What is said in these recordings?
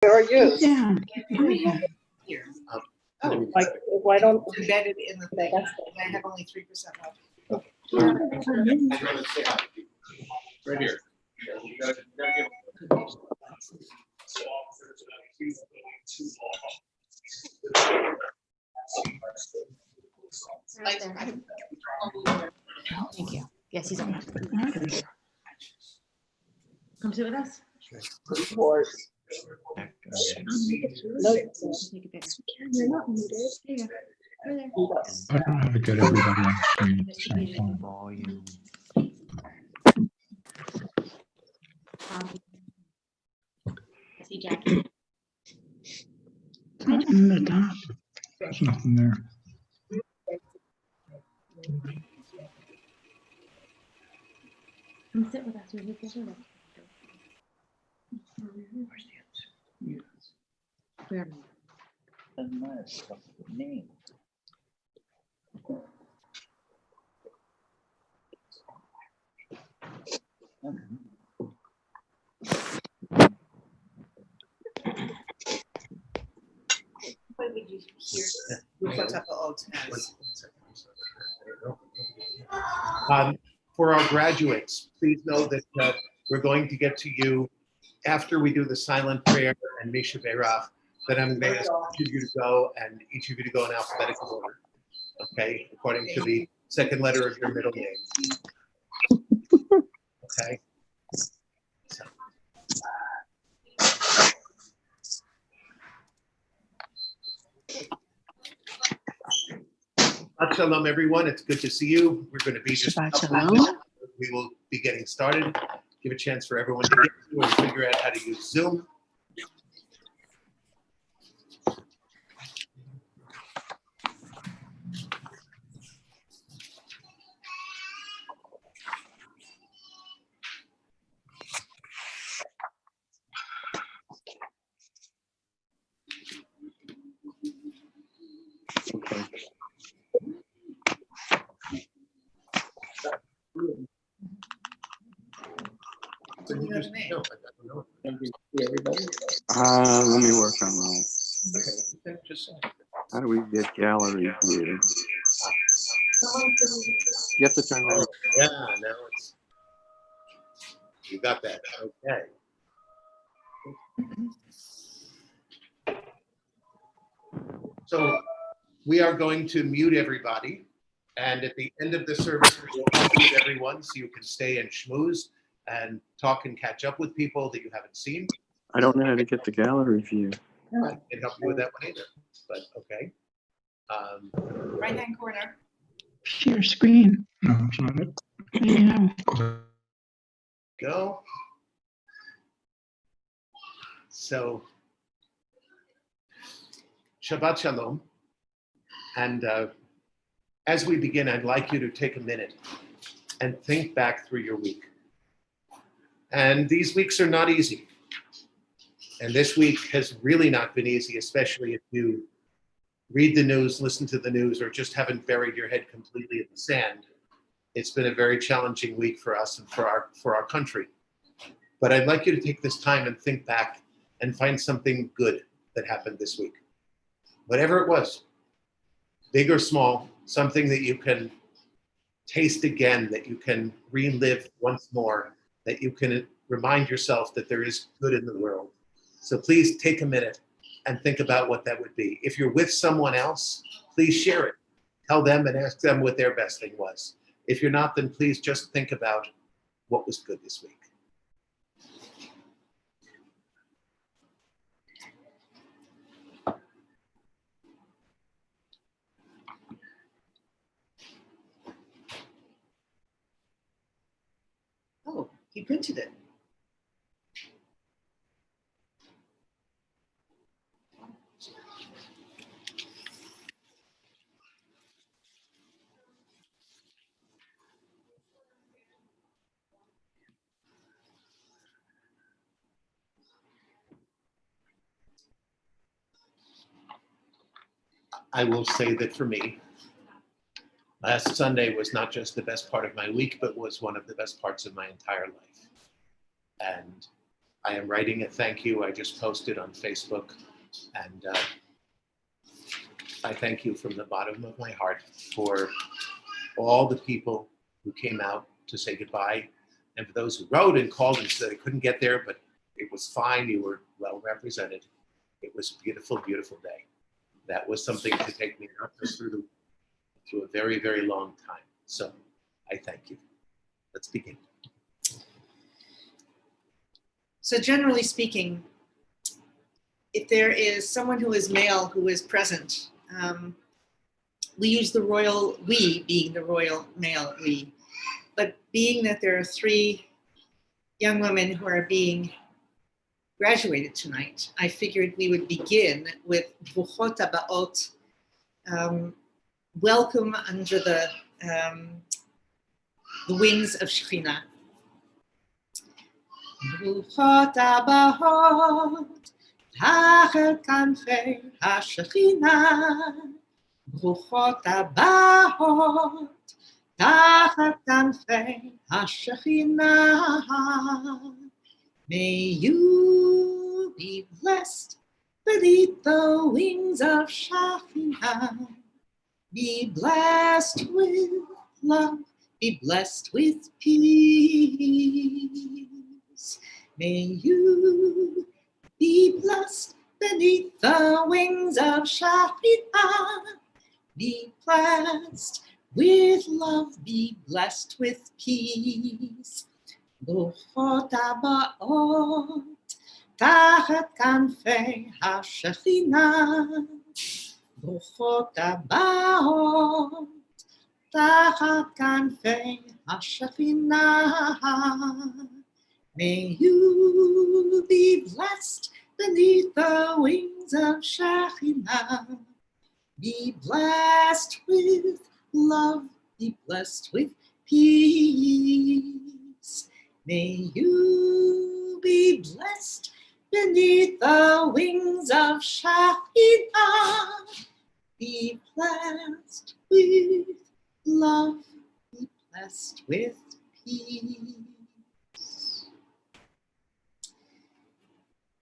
Where are you? Yeah. Here. Oh, like, why don't? Embedded in the thing. That's And I have only 3% left. Right here. Thank you. Yes, he's on. Come sit with us. Board. No. Take a picture. You're not muted. There you go. Over there. Yes. I don't have to get everybody on the screen at the Mr. same Peterson. time. Volume. See Jackie. In the top. There's nothing there. Come sit with us. We'll get this with us. Where? What would you hear? What's up, For our graduates, please know that we're going to get to you after we do the silent prayer and Misha Beirach, that I'm going to ask each of you to go and each of you to go in alphabetical order, okay, according to the second letter of your middle name. Okay. So. Shalom, everyone. It's good to see you. We're going to be just Shabbat shalom. we will be getting started. Give a chance for everyone to get through and figure out how to use Zoom. What do you know the name? Let me work on that. Okay, just How do we get gallery view? You have to turn that. yeah, now it's you got that. Okay. So we are going to mute everybody, and at the end of the service, we will unmute everyone so you can stay and schmooze and talk and catch up with people that you haven't seen. I don't know how to get the gallery view. I can't help you with that one either, but okay. Right-hand corner. Share screen. No, it's not it. Yeah. Go. So, Shabbat Shalom. And as we begin, I'd like you to take a minute and think back through your week. And these weeks are not easy. And this week has really not been easy, especially if you read the news, listen to the news, or just haven't buried your head completely in the sand. It's been a very challenging week for us and for our country. But I'd like you to take this time and think back and find something good that happened this week. Whatever it was, big or small, something that you can taste again, that you can relive once more, that you can remind yourself that there is good in the world. So please take a minute and think about what that would be. If you're with someone else, please share it. Tell them and ask them what their best thing was. If you're not, then please just think about what was good this week. Oh, he printed it. I will say that for me, last Sunday was not just the best part of my week, but was one of the best parts of my entire life. And I am writing a thank you. I just posted on Facebook, and I thank you from the bottom of my heart for all the people who came out to say goodbye, and for those who wrote and called and said they couldn't get there, but it was fine. You were well represented. It was a beautiful, beautiful day. That was something to take me not just through a very, very long time. So I thank you. Let's begin. So generally speaking, if there is someone who is male who is present, we use the royal we, being the royal male we. But being that there are 3 young women who are being graduated tonight, I figured we would begin with Bruchot Habaot, welcome under the wings of Shekhinah. Bruchot Habaot, tachet kanfei HaShekhinah. Bruchot Habaot, tachet kanfei HaShekhinah. May you be blessed beneath the wings of Shekhinah. Be blessed with love, be blessed with peace. May you be blessed beneath the wings of Shekhinah. Be blessed with love, be blessed with peace. Bruchot Habaot, tachet kanfei HaShekhinah. Bruchot Habaot, tachet kanfei HaShekhinah. May you be blessed beneath the wings of Shekhinah. Be blessed with love, be blessed with peace. May you be blessed beneath the wings of Shekhinah. Be blessed with love, be blessed with peace.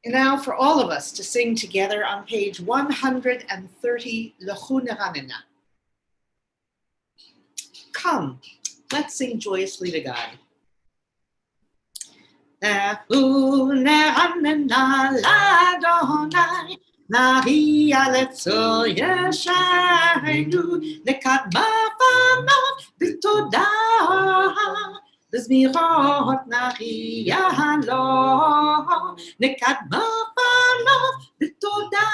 And now for all of us to sing together on page 130, L'chu Neranena. Come, let's sing joyously to God. L'chu neranena l'Adonai, Maria letzor yeshaynu, nekadma fanav b'todah. בזמירות נריע לו, נקדמה פניו בתודה.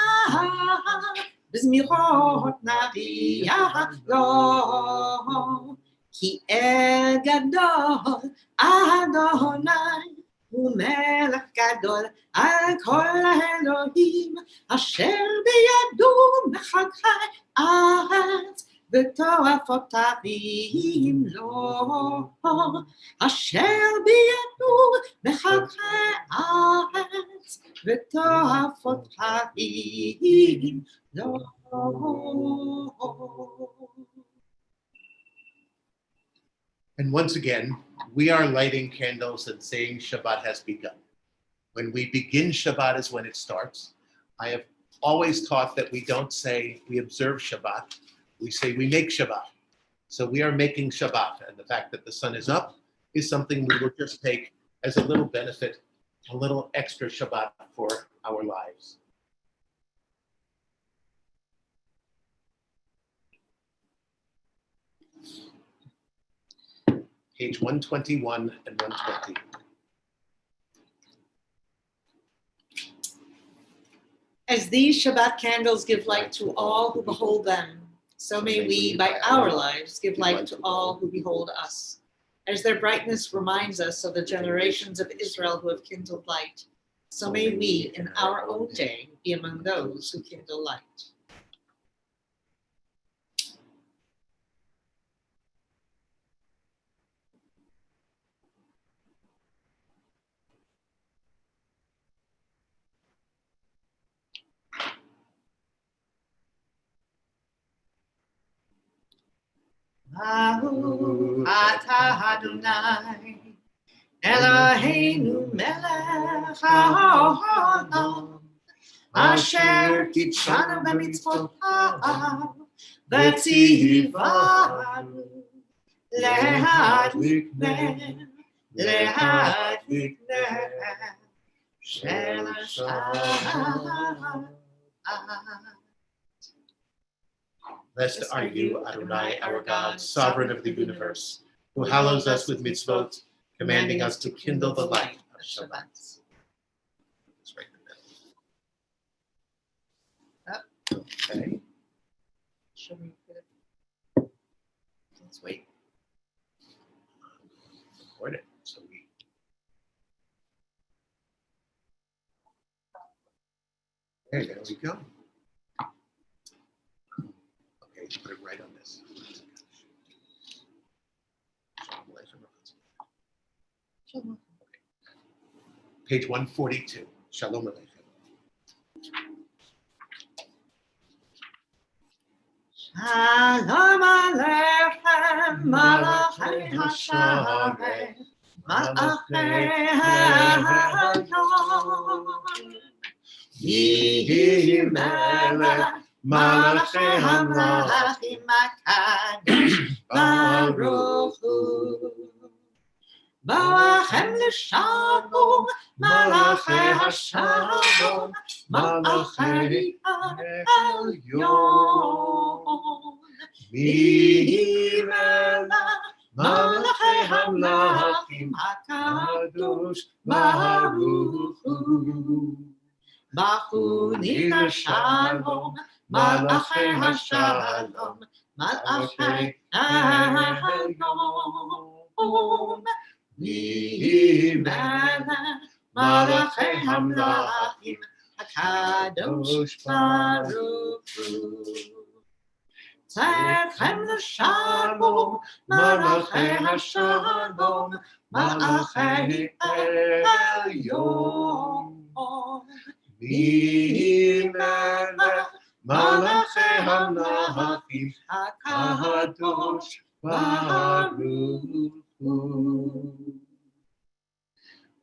בזמירות נריע לו, כי אל גדול אדוני, ומלך גדול על כל האלוהים, אשר בידו מחכי ארץ, וטורפות הרים לו, אשר בידו מחכי ארץ, וטורפות הרים לו. And once again, we are lighting candles and saying Shabbat has begun. When we begin Shabbat is when it starts. I have always taught that we don't say we observe Shabbat, we say we make Shabbat. So we are making Shabbat, and the fact that the sun is up is something we will just take as a little benefit, a little extra Shabbat for our lives. Page 121 and 120. As these Shabbat candles give light to all who behold them, so may we, by our lives, give light to all who behold us. As their brightness reminds us of the generations of Israel who have kindled light, so may we, in our own day, be among those who kindle light. Baruch atah Adonai, Eloheinu melech haolam, asher kitshanu b'mitzvotav, v'tzivanu להדליק נר של השבת. Blessed are you, Adonai, our God, sovereign of the universe, who hallows us with mitzvot, commanding us to kindle the light of Shabbat. Let's write the bell. Okay. Should we put it? Let's wait. Record it. So we. Okay, there we go. Okay, put it right on this. Page 142. Shalom Aleichem. Shalom Aleichem, Malachei Hashem, Malachei Hayom. Yehi Melech, Malachei Hamlachim HaKadosh Baruch Hu. Ba'achem l'shalom, Malachei Hashalom, Malachei Elyon. Yehi Melech, Malachei Hamlachim HaKadosh Baruch Hu. Bachuni l'shalom, Malachei Hashalom, Malachei Elyon. Yehi Melech, Malachei Hamlachim HaKadosh Baruch Hu. Tzedchem l'shalom, Malachei Hashalom, Malachei Elyon. Yehi Melech, Malachei Hamlachim HaKadosh Baruch Hu.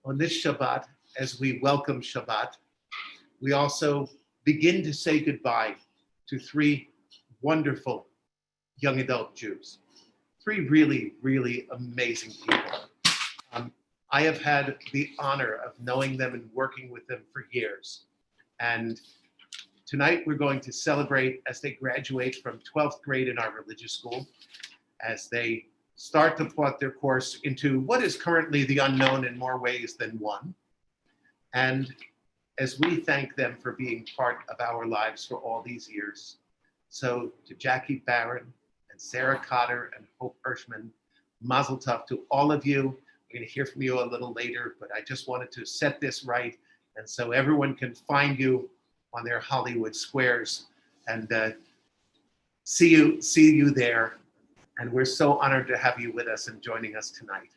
On this Shabbat, as we welcome Shabbat, we also begin to say goodbye to three wonderful young adult Jews. Three really, really amazing people. I have had the honor of knowing them and working with them for years. And tonight we're going to celebrate as they graduate from 12th grade in our religious school, as they start to plot their course into what is currently the unknown in more ways than one. And as we thank them for being part of our lives for all these years. So to Jackie Barron and Sarah Cotter and Hope Hirschman, Mazel Tov to all of you. We're going to hear from you a little later, but I just wanted to set this right. And so everyone can find you on their Hollywood squares and see you there. And we're so honored to have you with us and joining us tonight.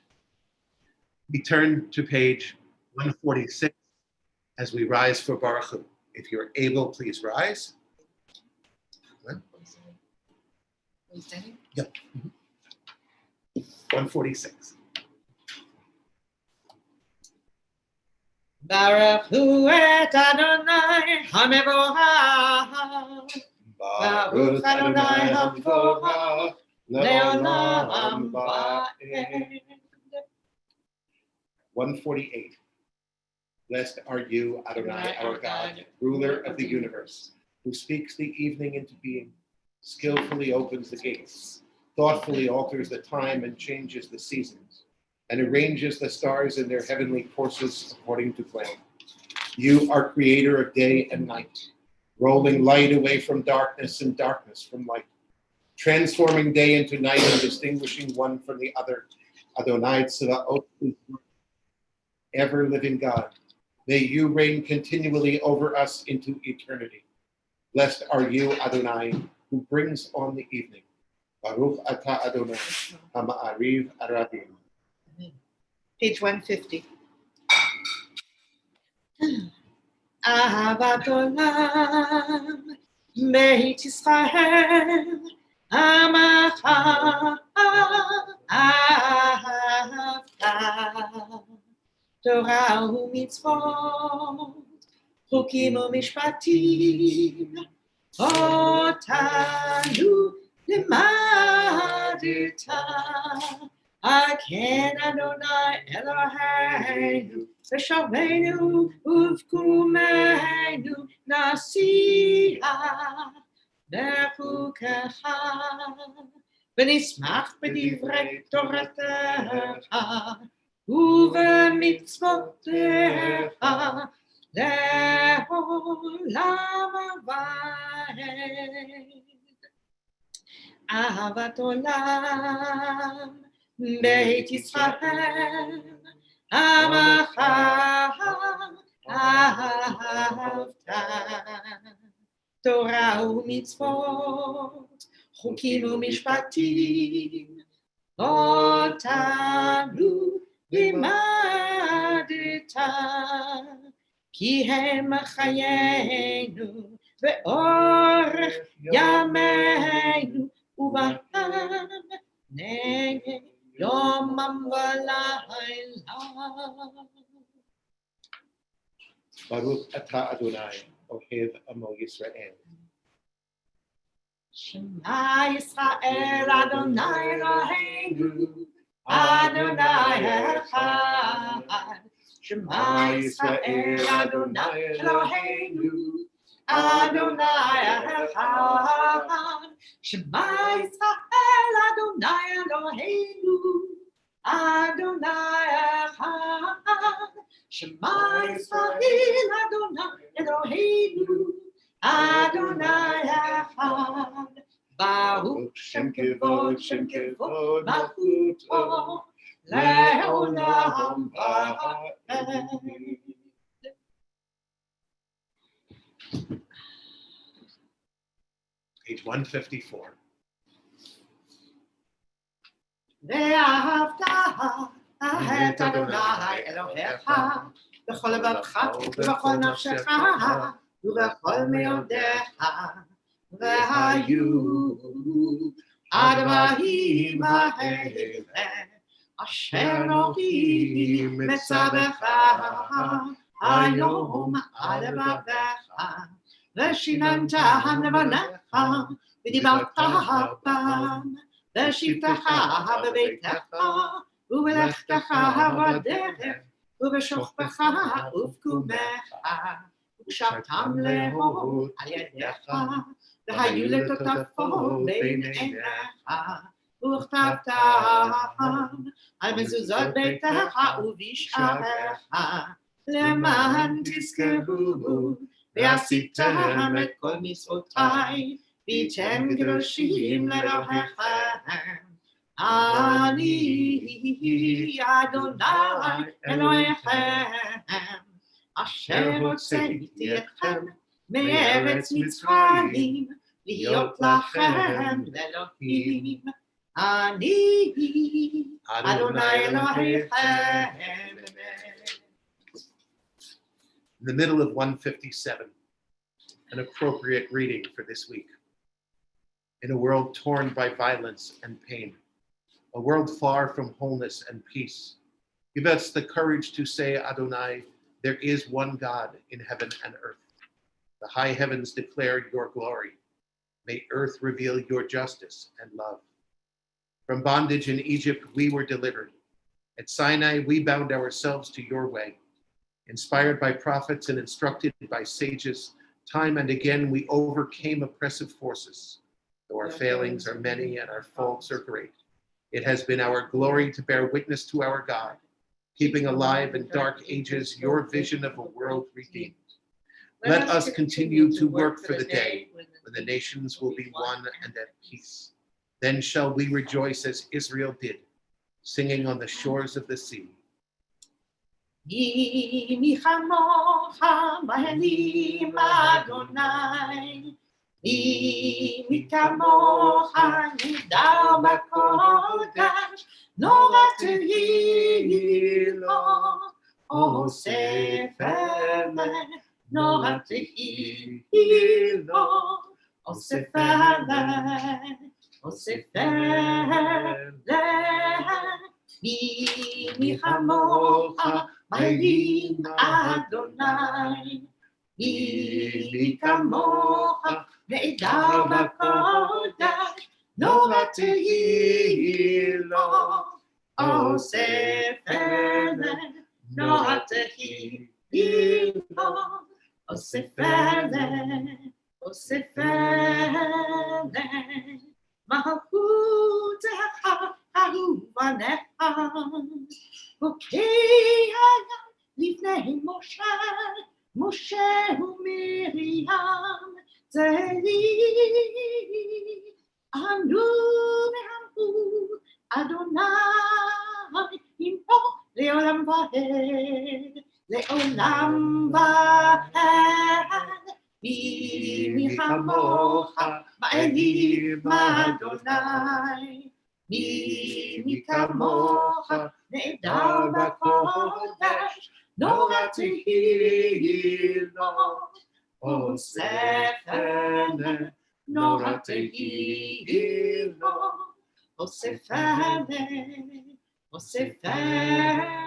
We turn to page 146 as we rise for Baruch Hu. If you're able, please rise. Are you standing? Yep. 146. Baruch Hu et Adonai HaMevorach. Baruch Adonai HaMevorach. Le'olam va'ed. 148. Blessed are you, Adonai, our God, ruler of the universe, who speaks the evening into being, skillfully opens the gates, thoughtfully alters the time and changes the seasons, and arranges the stars in their heavenly courses according to plan. You are creator of day and night, rolling light away from darkness and darkness from light, transforming day into night and distinguishing one from the other. Adonai Tzvaot, ever-living God, may you reign continually over us into eternity. Blessed are you, Adonai, who brings on the evening. Baruch atah Adonai, ha'ma'ariv arabim. Page 150. Ahavat olam, Beit Yisrael, Amacha ahavta. תורה ומצוות, חוקים ומשפטים, אותנו לימדת. על כן אדוני אלוהינו, בשובנו ובקומנו נשיח בחוקך, ונשמח בדברי תורתך ובמצוותיך לעולם ועד. אהבת עולם בית ישראל, עמך אהבת. תורה ומצוות, חוקים ומשפטים, אותנו לימדת, כי הם חיינו ואורך ימינו, ובהם נגד יומם ולילה. Baruch atah Adonai, Ohev Amo Yisrael. Shema Yisrael, Adonai Eloheinu, Adonai Echad. Shema Yisrael, Adonai Eloheinu, Adonai Echad. Shema Yisrael, Adonai Eloheinu, Adonai Echad. Shema Yisrael, Adonai Eloheinu, Adonai Echad. Baruch Shem Kevod, Malchuto, Le'olam Va'ed. Page 154. ואהבת את אדוני אלוהיך בכל לבבך ובכל נפשך ובכל מאודיך, והיו הדברים האלה אשר נוהגים מצווך היום על לבבך, ושיננתם לבניך ודיברת בם, בשבתך בביתך ובלכתך בדרך ובשוכבך ובקומך, וקשרתם להורות על ידיך, והיו לטוטפות בין עיניך, וכתבתם על מזוזות ביתך ובשעריך, למען תזכרו ועשיתם את כל מצוותיי, והייתם קדושים לאלוהיכם. אני אדוני אלוהיכם, אשר הוצאתי אתכם מארץ מצרים, להיות לכם לאלוהים. אני אדוני אלוהיכם. In the middle of 157, an appropriate reading for this week. In a world torn by violence and pain, a world far from wholeness and peace, give us the courage to say, Adonai, there is one God in heaven and earth. The high heavens declare your glory. May earth reveal your justice and love. From bondage in Egypt, we were delivered. At Sinai, we bound ourselves to your way. Inspired by prophets and instructed by sages, time and again we overcame oppressive forces. Though our failings are many and our faults are great, it has been our glory to bear witness to our God, keeping alive in dark ages your vision of a world redeemed. Let us continue to work for the day when the nations will be one and at peace. Then shall we rejoice as Israel did, singing on the shores of the sea. מי כמוך באלים אדוני, מי כמוך נדר בקודש, נורא תהילו, אוסף אמת, נורא תהילו, אוסף אמת, אוסף אמת, מי כמוך מעלים אדוני, מי כמוך, נעדר בקודש, נורא תהי לו, אוסף אלה, נורא תהי לו, אוסף אלה, אוסף אלה, מלכותך אהובנך, בוקע לפני משה, משה ומרים, צאלי, ענו ואמרו, אדוני ימפוך לעולם ועד, לעולם ועד, מי כמוך, מעלים אדוני, מי כמוך, נעדר בקודש, נורא תהי לו, אוסף אלה, נורא תהי לו, אוסף אלה, אוסף אלה.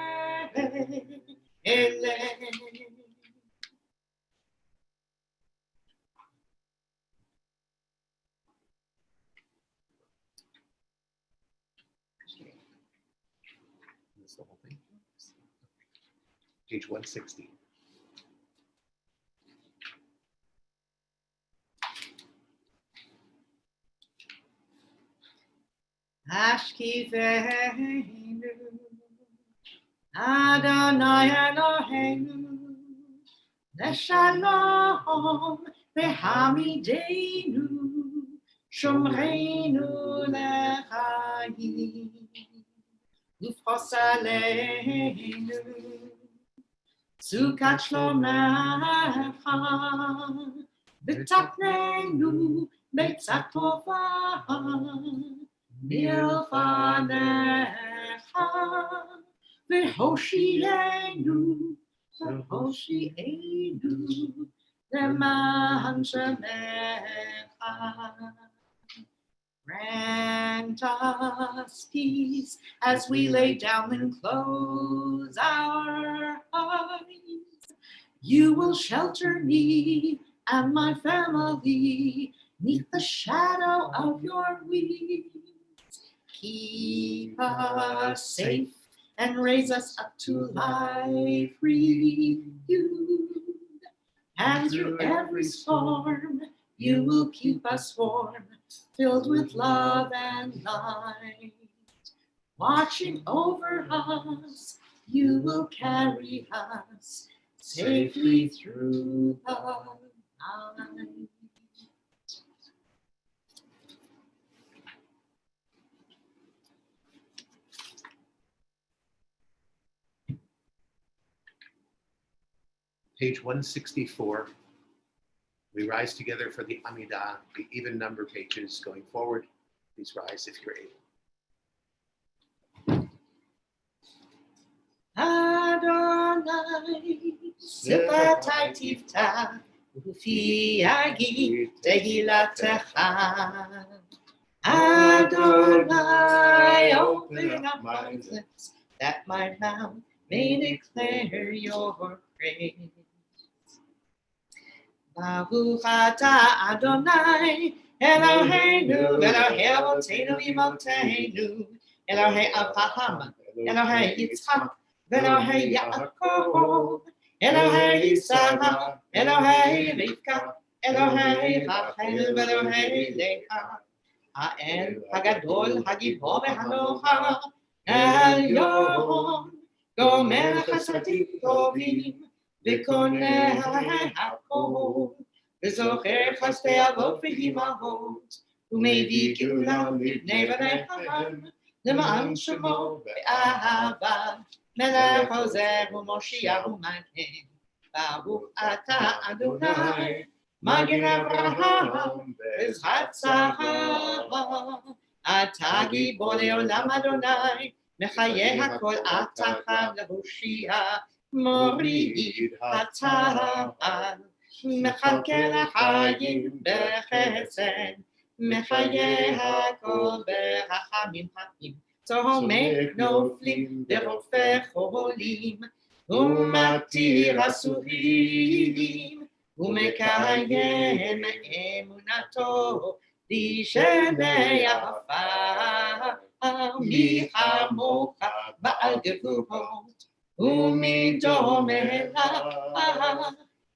That's the whole thing. Page 160. Ashkivenu, Adonai Eloheinu, Leshalom vehamidenu, Shomreinu lechayim, Ufros aleinu, Sukat shlomecha, V'taknenu beitzat tova, מלפניך, והושיענו, והושיענו, למען שמך. Grant us peace as we lay down and close our eyes. You will shelter me and my family neath the shadow of your wings. Keep us safe and raise us up to life renewed. And through every storm, you will keep us warm, filled with love and light. Watching over us, you will carry us safely through the night. Page 164. We rise together for the Amidah, the even number pages going forward. Please rise if you're able. Adonai, Sifatai Tifta, Ufi Agi, Tehilatecha. Adonai, open up my lips, that my mouth may declare your praise. Baruch atah Adonai, Eloheinu, Elohei Avotenu Imotenu, Elohei Avraham, Elohei Yitzchak, Elohei Yaakov, Elohei Sarah, Elohei Rivka, Elohei Rachel, Elohei Leah, Ha'el Hagadol, Hagibor Hanocha, Elyon, Gomer Chasadim Tovim, וקונה הכל, וזוכר חסדי אבות ואימהות, ומביא גאולה לבני בניהם, למען שמו באהבה, מלך עוזר ומושיע ומגן. ברוך אתה אדוני, מגן אברהם, בעזרת צהרה. אתה גיבור לעולם אדוני, מחיי הכל אתה חב להושיע. מוריד הצער, מחכה לחיים בחסד, מחיי הכל ברחמים חמים, צומק נופלים ורופא חולים, ומתיר אסורים, ומקיים אמונתו, לשמע עפר, מי כמוך בעל גבורות, ומדום אליו,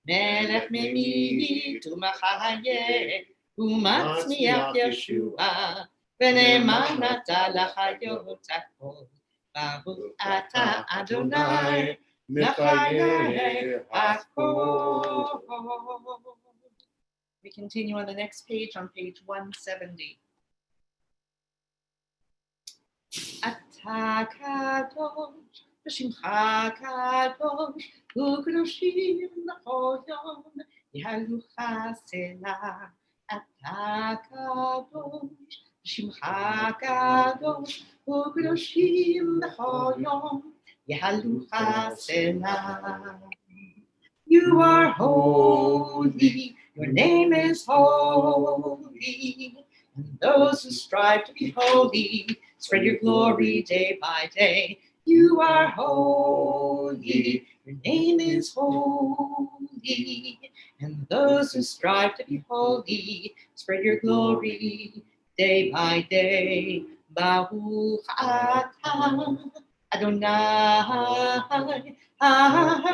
מלך ממית ומחיה, ומצמיח ישועה, ונאמן אתה לחיות הכל. ברוך אתה אדוני, מחיי הכל. We continue on the next page, on page 170. אתה קדוש, ושמך קדוש, וקדושים לכל יום, יהלוך סלה. אתה קדוש, ושמך קדוש, וקדושים לכל יום, יהלוך סלה. You are holy, your name is holy, and those who strive to be holy spread your glory day by day. You are holy, your name is holy, and those who strive to be holy spread your glory day by day. Baruch atah Adonai HaKadosh,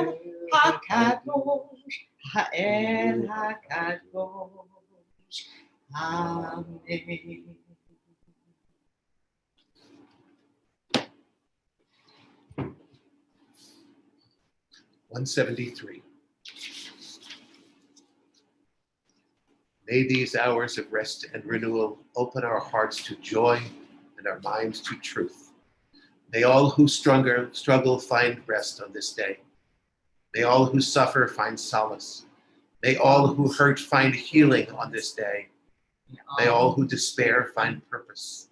Ha'el HaKadosh. Amen. $173. May these hours of rest and renewal open our hearts to joy and our minds to truth. May all who struggle find rest on this day. May all who suffer find solace. May all who hurt find healing on this day. May all who despair find purpose.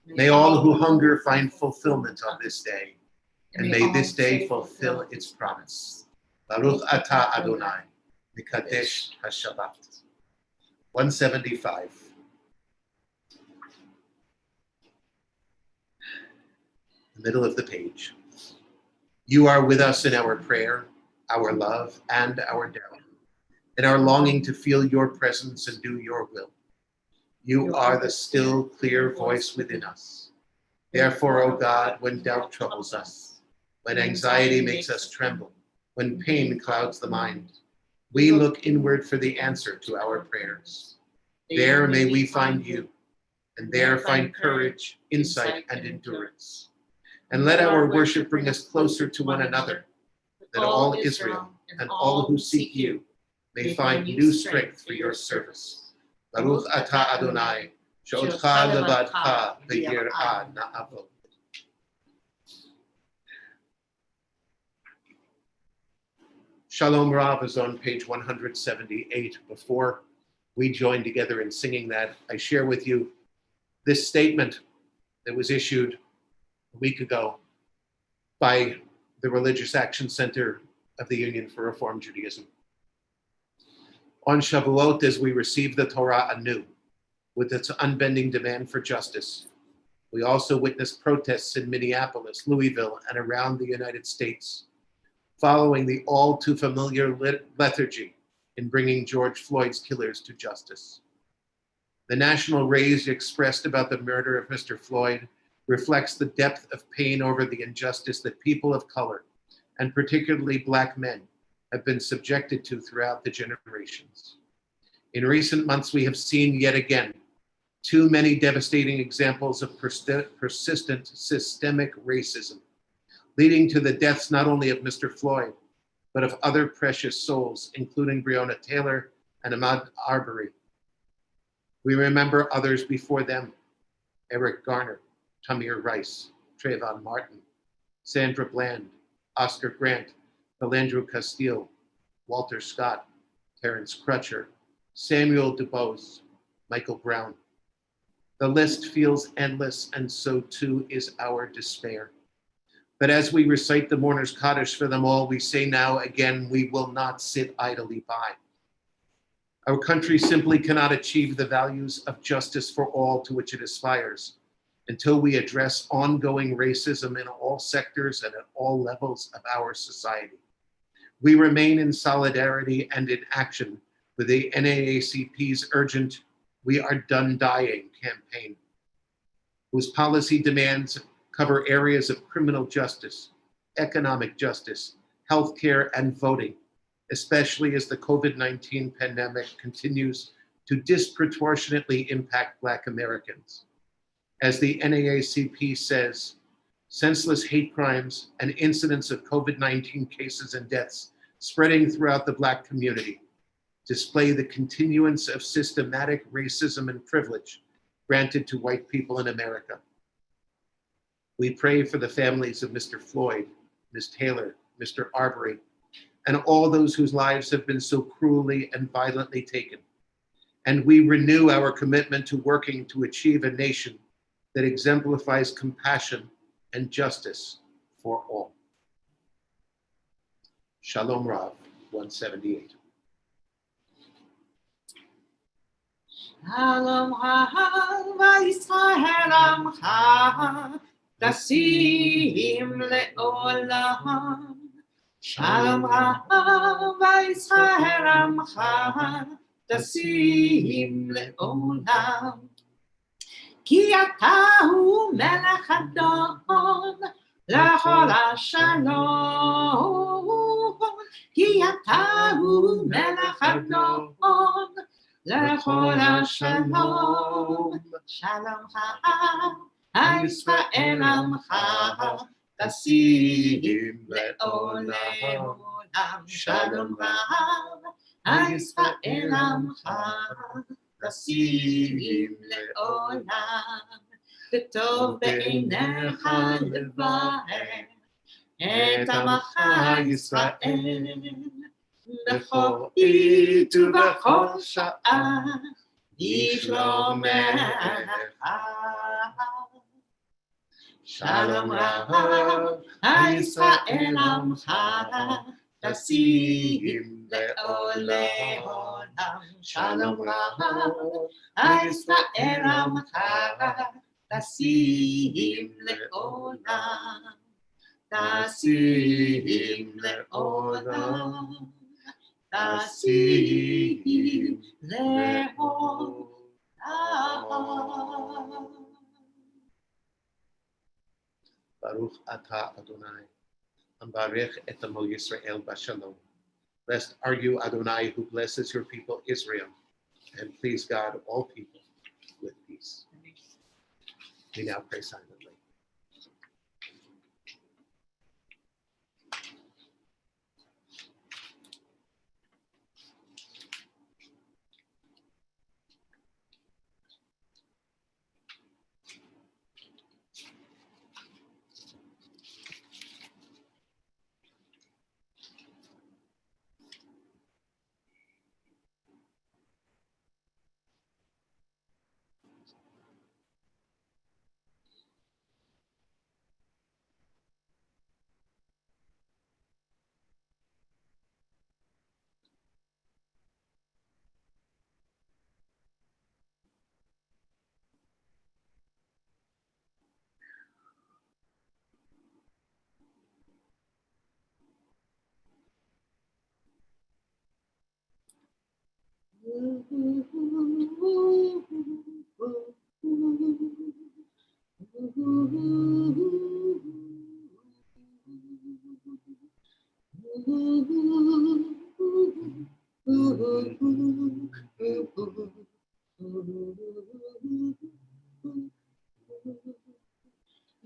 May all who hunger find fulfillment on this day. And may this day fulfill its promise. Baruch atah Adonai, Mikadesh HaShabbat. 175. The middle of the page. You are with us in our prayer, our love, and our doubt, in our longing to feel your presence and do your will. You are the still, clear voice within us. Therefore, O God, when doubt troubles us, when anxiety makes us tremble, when pain clouds the mind, we look inward for the answer to our prayers. There may we find you, and there find courage, insight, and endurance. And let our worship bring us closer to one another, that all Israel and all who seek you may find new strength for your service. Baruch atah Adonai, she'otcha levadcha b'yirah na'avod. Shalom Rav is on page 178. Before we join together in singing that, I share with you this statement that was issued a week ago by the Religious Action Center of the Union for Reform Judaism. On Shavuot, as we receive the Torah anew, with its unbending demand for justice, we also witness protests in Minneapolis, Louisville, and around the United States, following the all too familiar lethargy in bringing George Floyd's killers to justice. The national rage expressed about the murder of Mr. Floyd reflects the depth of pain over the injustice that people of color, and particularly Black men, have been subjected to throughout the generations. In recent months, we have seen yet again too many devastating examples of persistent systemic racism, leading to the deaths not only of Mr. Floyd, but of other precious souls, including Breonna Taylor and Ahmaud Arbery. We remember others before them: Eric Garner, Tamir Rice, Trayvon Martin, Sandra Bland, Oscar Grant, Philandro Castile, Walter Scott, Terrence Crutcher, Samuel DuBose, Michael Brown. The list feels endless, and so too is our despair. But as we recite the mourner's Kaddish for them all, we say now again, we will not sit idly by. Our country simply cannot achieve the values of justice for all to which it aspires until we address ongoing racism in all sectors and at all levels of our society. We remain in solidarity and in action with the NAACP's urgent "We Are Done Dying" campaign, whose policy demands cover areas of criminal justice, economic justice, healthcare, and voting, especially as the COVID-19 pandemic continues to disproportionately impact Black Americans. As the NAACP says, senseless hate crimes and incidents of COVID-19 cases and deaths spreading throughout the Black community display the continuance of systematic racism and privilege granted to white people in America. We pray for the families of Mr. Floyd, Ms. Taylor, Mr. Arbery, and all those whose lives have been so cruelly and violently taken. And we renew our commitment to working to achieve a nation that exemplifies compassion and justice for all. Shalom Rav, 178. Shalom Yisrael Amcha Tasim Leolam. Shalom Yisrael Amcha Tasim Leolam. Ki atahu melech Adon lechol hashalom. Ki atahu melech Adon lechol hashalom. Shalom Yisrael Amcha tasim leolam. Shalom Yisrael Amcha tasim leolam. V'tov be'einecha levaer et amach Yisrael b'chol עת ובכל שעה לשלומך. שלום רב ישראל עמך תשים לעולם. שלום רב ישראל עמך תשים לעולם. תשים לעולם. תשים לעולם. Baruch Ata Adonai, Ambarech et Amo Yisrael Bashalom. Blessed are you, Adonai, who blesses your people Israel, and please God all people with peace. We now pray silently.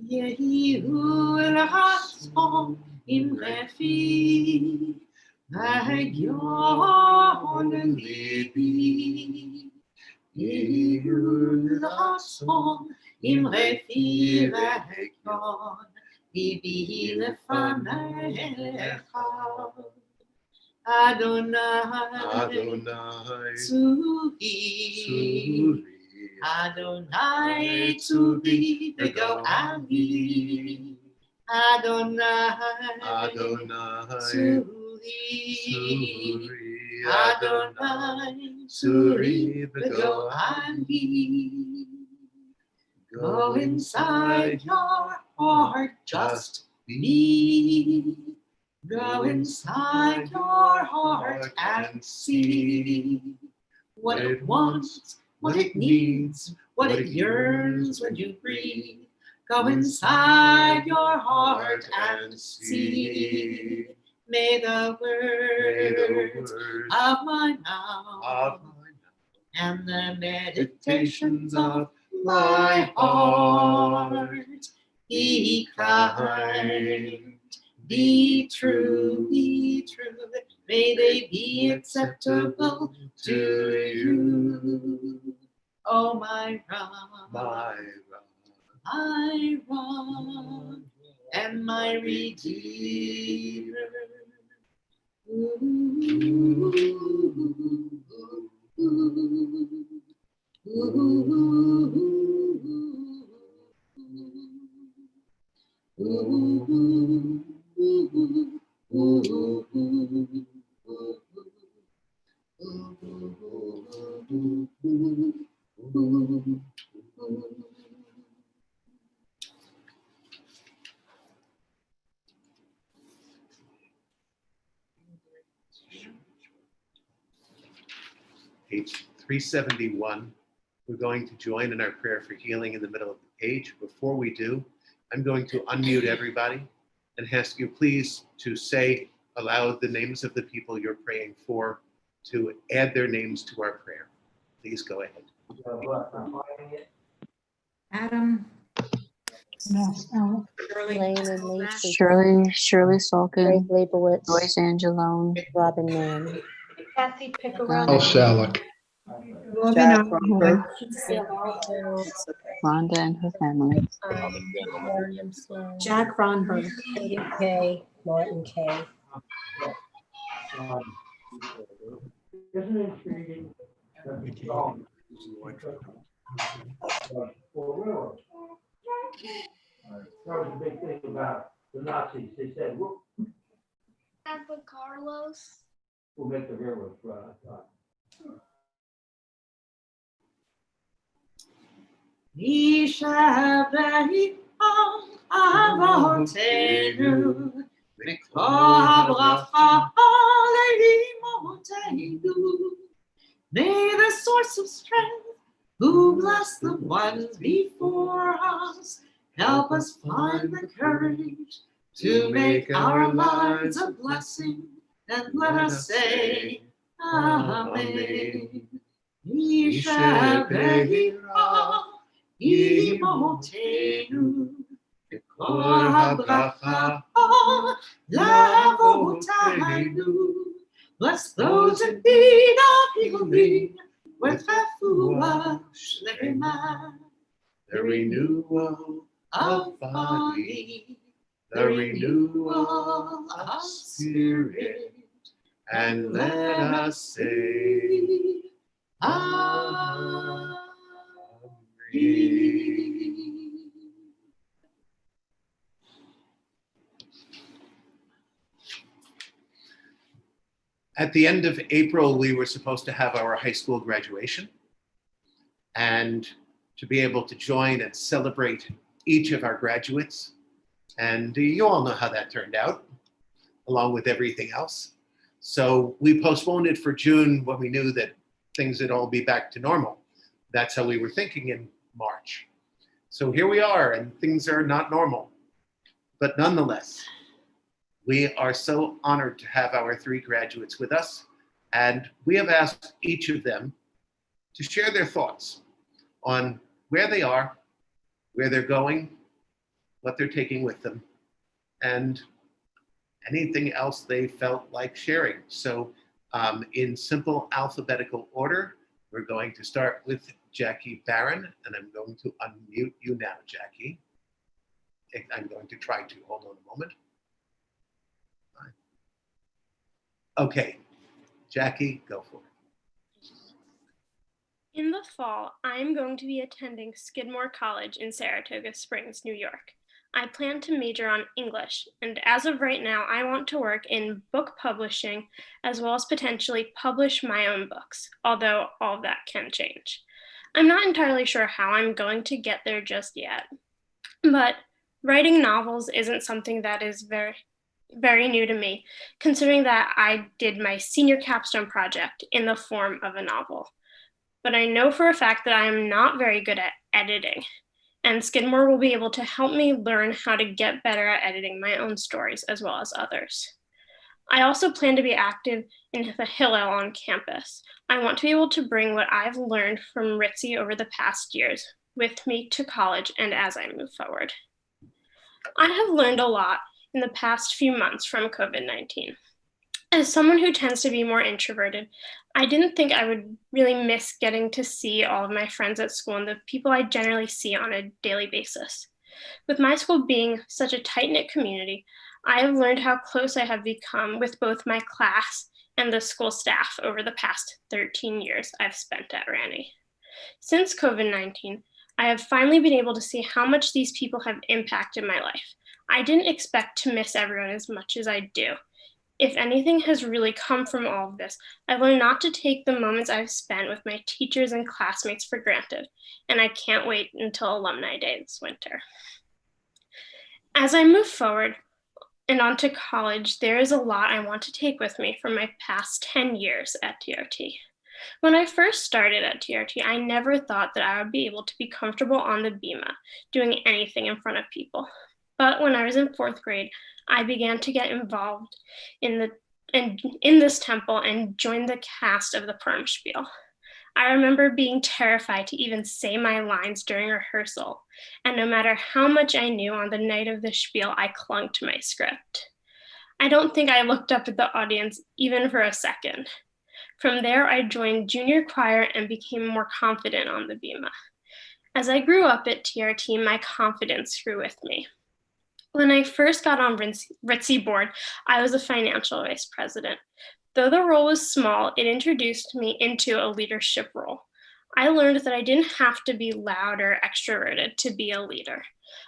יהיו לעצמו עם רפי והגיון ליבי. יהיו לעצמו עם רפי והגיון ליבי לפניך. אדוני צורי, Adonai to be the Go'ali. Adonai to be. Adonai to be the Go'ali. Go inside your heart, just be. Go inside your heart and see what it wants, what it needs, what it yearns when you breathe. Go inside your heart and see. May the words of my mouth and the meditations of my heart be kind, be true, be true. May they be acceptable to you. Oh, my Ram, my Ram, and my Redeemer. Page 371. We're going to join in our prayer for healing in the middle of the page. Before we do, I'm going to unmute everybody and ask you please to say aloud the names of the people you're praying for, to add their names to our prayer. Please go ahead. Adam. Lane and Lacey, Shirley Greg Salkin, Leibowitz, Joyce Angelone, Robin Mann. Kathy Al Piccarelli. Salick. Morgan Osborne. Rhonda and her family. Jack Ronberg. Katie K, Martin K. That was a big thing about the Nazis. They said, we'll Carlos. make the railroads run. Nishabei Avotenu, Mikol Habracha Leimotenu. May the source of strength, who bless the ones before us, help us find the courage to make our lives a blessing, and let us say, Amen. Nishabei Imotenu, Mikol Habracha Lavotenu. Bless those in need of healing with refuah shlema, The renewal of body, the renewal of spirit, and let us say, Amen. At the end of April, we were supposed to have our high school graduation, and to be able to join and celebrate each of our graduates. And you all know how that turned out, along with everything else. So we postponed it for June when we knew that things would all be back to normal. That's how we were thinking in March. So here we are, and things are not normal. But nonetheless, we are so honored to have our three graduates with us, and we have asked each of them to share their thoughts on where they are, where they're going, what they're taking with them, and anything else they felt like sharing. So in simple alphabetical order, we're going to start with Jackie Barron, and I'm going to unmute you now, Jackie. I'm going to try to. Hold on a moment. Okay, Jackie, go for it. In the fall, I am going to be attending Skidmore College in Saratoga Springs, New York. I plan to major on English, and as of right now, I want to work in book publishing as well as potentially publish my own books, although all of that can change. I'm not entirely sure how I'm going to get there just yet, but writing novels isn't something that is very new to me, considering that I did my senior capstone project in the form of a novel. But I know for a fact that I am not very good at editing, and Skidmore will be able to help me learn how to get better at editing my own stories as well as others. I also plan to be active in the Hillel on campus. I want to be able to bring what I've learned from Ritzy over the past years with me to college and as I move forward. I have learned a lot in the past few months from COVID-19. As someone who tends to be more introverted, I didn't think I would really miss getting to see all of my friends at school and the people I generally see on a daily basis. With my school being such a tight-knit community, I have learned how close I have become with both my class and the school staff over the past 13 years I've spent at Ranney. Since COVID-19, I have finally been able to see how much these people have impacted my life. I didn't expect to miss everyone as much as I do. If anything has really come from all of this, I've learned not to take the moments I've spent with my teachers and classmates for granted, and I can't wait until Alumni Day this winter. As I move forward and onto college, there is a lot I want to take with me from my past 10 years at TRT. When I first started at TRT, I never thought that I would be able to be comfortable on the bima, doing anything in front of people. But when I was in 4th grade, I began to get involved in this temple and joined the cast of the Purim Spiel. I remember being terrified to even say my lines during rehearsal, and no matter how much I knew on the night of the spiel, I clung to my script. I don't think I looked up at the audience even for a second. From there, I joined junior choir and became more confident on the bima. As I grew up at TRT, my confidence grew with me. When I first got on Ritzy board, I was a financial vice president. Though the role was small, it introduced me into a leadership role. I learned that I didn't have to be loud or extroverted to be a leader.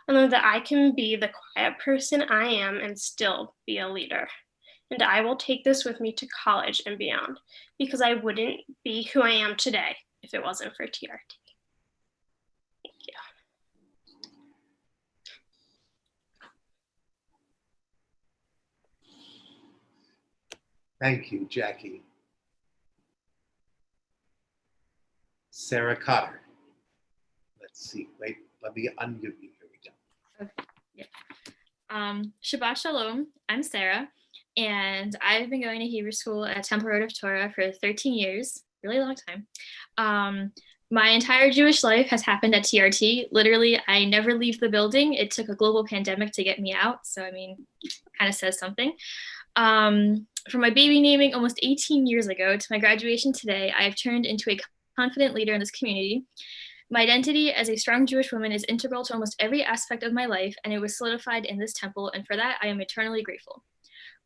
I learned that I can be the quiet person I am and still be a leader. And I will take this with me to college and beyond, because I wouldn't be who I am today if it wasn't for TRT. Thank you. Thank you, Jackie. Sarah Cotter. Let's see. Wait, let me unmute you. Here we go. Okay. Yeah. Shabbat Shalom. I'm Sarah, and I've been going to Hebrew school at Temple Rodeph Torah for 13 years, really long time. My entire Jewish life has happened at TRT. Literally, I never leave the building. It took a global pandemic to get me out, so I mean, kind of says something. From my baby naming almost 18 years ago to my graduation today, I have turned into a confident leader in this community. My identity as a strong Jewish woman is integral to almost every aspect of my life, and it was solidified in this temple, and for that I am eternally grateful.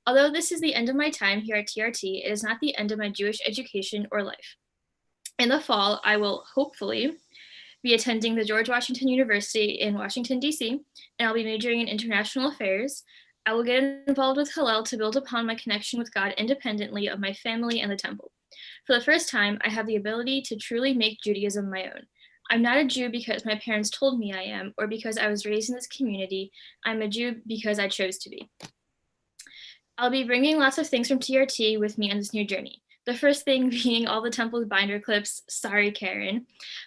Although this is the end of my time here at TRT, it is not the end of my Jewish education or life. In the fall, I will hopefully be attending the George Washington University in Washington, D.C., and I'll be majoring in international affairs. I will get involved with Hillel to build upon my connection with God independently of my family and the temple. For the first time, I have the ability to truly make Judaism my own. I'm not a Jew because my parents told me I am, or because I was raised in this community. I'm a Jew because I chose to be. I'll be bringing lots of things from TRT with me on this new journey. The first thing being all the temple's binder clips. Sorry, Karen.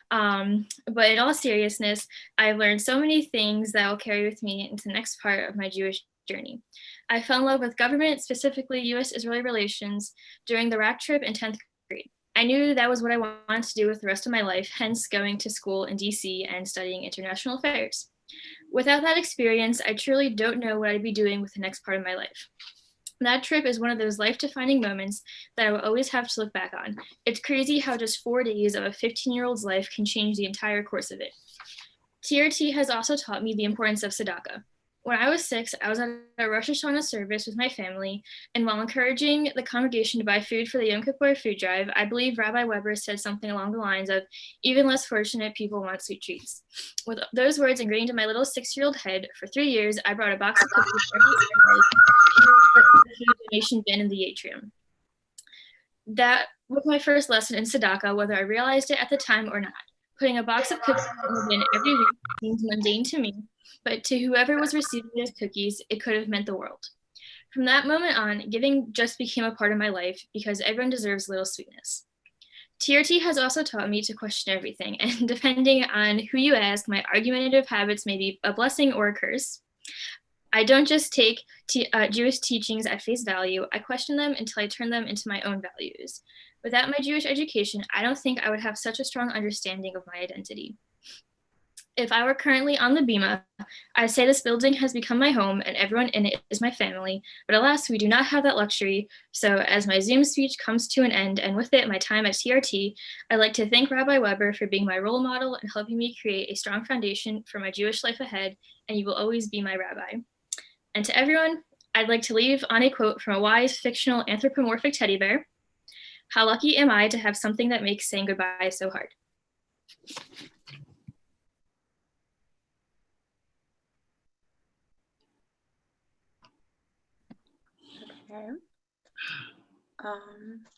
But in all seriousness, I've learned so many things that I'll carry with me into the next part of my Jewish journey. I fell in love with government, specifically U.S.-Israeli relations, during the RAC trip in 10th grade. I knew that was what I wanted to do with the rest of my life, hence going to school in DC and studying international affairs. Without that experience, I truly don't know what I'd be doing with the next part of my life. That trip is one of those life-defining moments that I will always have to look back on. It's crazy how just 4 days of a 15-year-old's life can change the entire course of it. TRT has also taught me the importance of tzedakah. When I was 6, I was at a Rosh Hashanah service with my family, and while encouraging the congregation to buy food for the Yom Kippur food drive, I believe Rabbi Weber said something along the lines of, "Even less fortunate people want sweet treats." With those words ingrained in my little 6-year-old head, for 3 years, I brought a box of cookies every Sunday to the donation bin in the atrium. That was my first lesson in tzedakah, whether I realized it at the time or not. Putting a box of cookies in the bin every week seemed mundane to me, but to whoever was receiving those cookies, it could have meant the world. From that moment on, giving just became a part of my life because everyone deserves a little sweetness. TRT has also taught me to question everything, and depending on who you ask, my argumentative habits may be a blessing or a curse. I don't just take Jewish teachings at face value, I question them until I turn them into my own values. Without my Jewish education, I don't think I would have such a strong understanding of my identity. If I were currently on the Bima, I'd say this building has become my home and everyone in it is my family, but alas, we do not have that luxury. So as my Zoom speech comes to an end, and with it my time at TRT, I'd like to thank Rabbi Weber for being my role model and helping me create a strong foundation for my Jewish life ahead, and you will always be my rabbi. And to everyone, I'd like to leave on a quote from a wise, fictional, anthropomorphic teddy bear. How lucky am I to have something that makes saying goodbye so hard? Okay.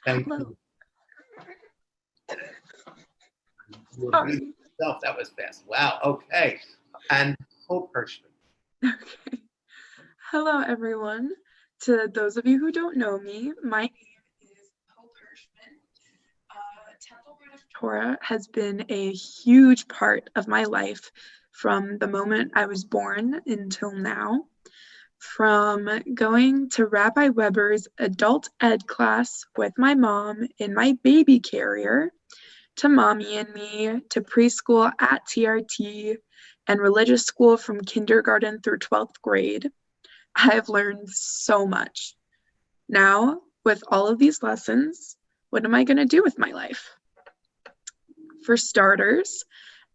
Thank Hello. you. Sorry. That was fast. Wow. Okay. And Hope Hirschman. Okay. Hello, everyone. To those of you who don't know me, my name is Hope Hirschman. Temple Rodeph Torah has been a huge part of my life from the moment I was born until now. From going to Rabbi Weber's adult ed class with my mom in my baby carrier, to Mommy and Me, to preschool at TRT, and religious school from kindergarten through 12th grade, I have learned so much. Now, with all of these lessons, what am I going to do with my life? For starters,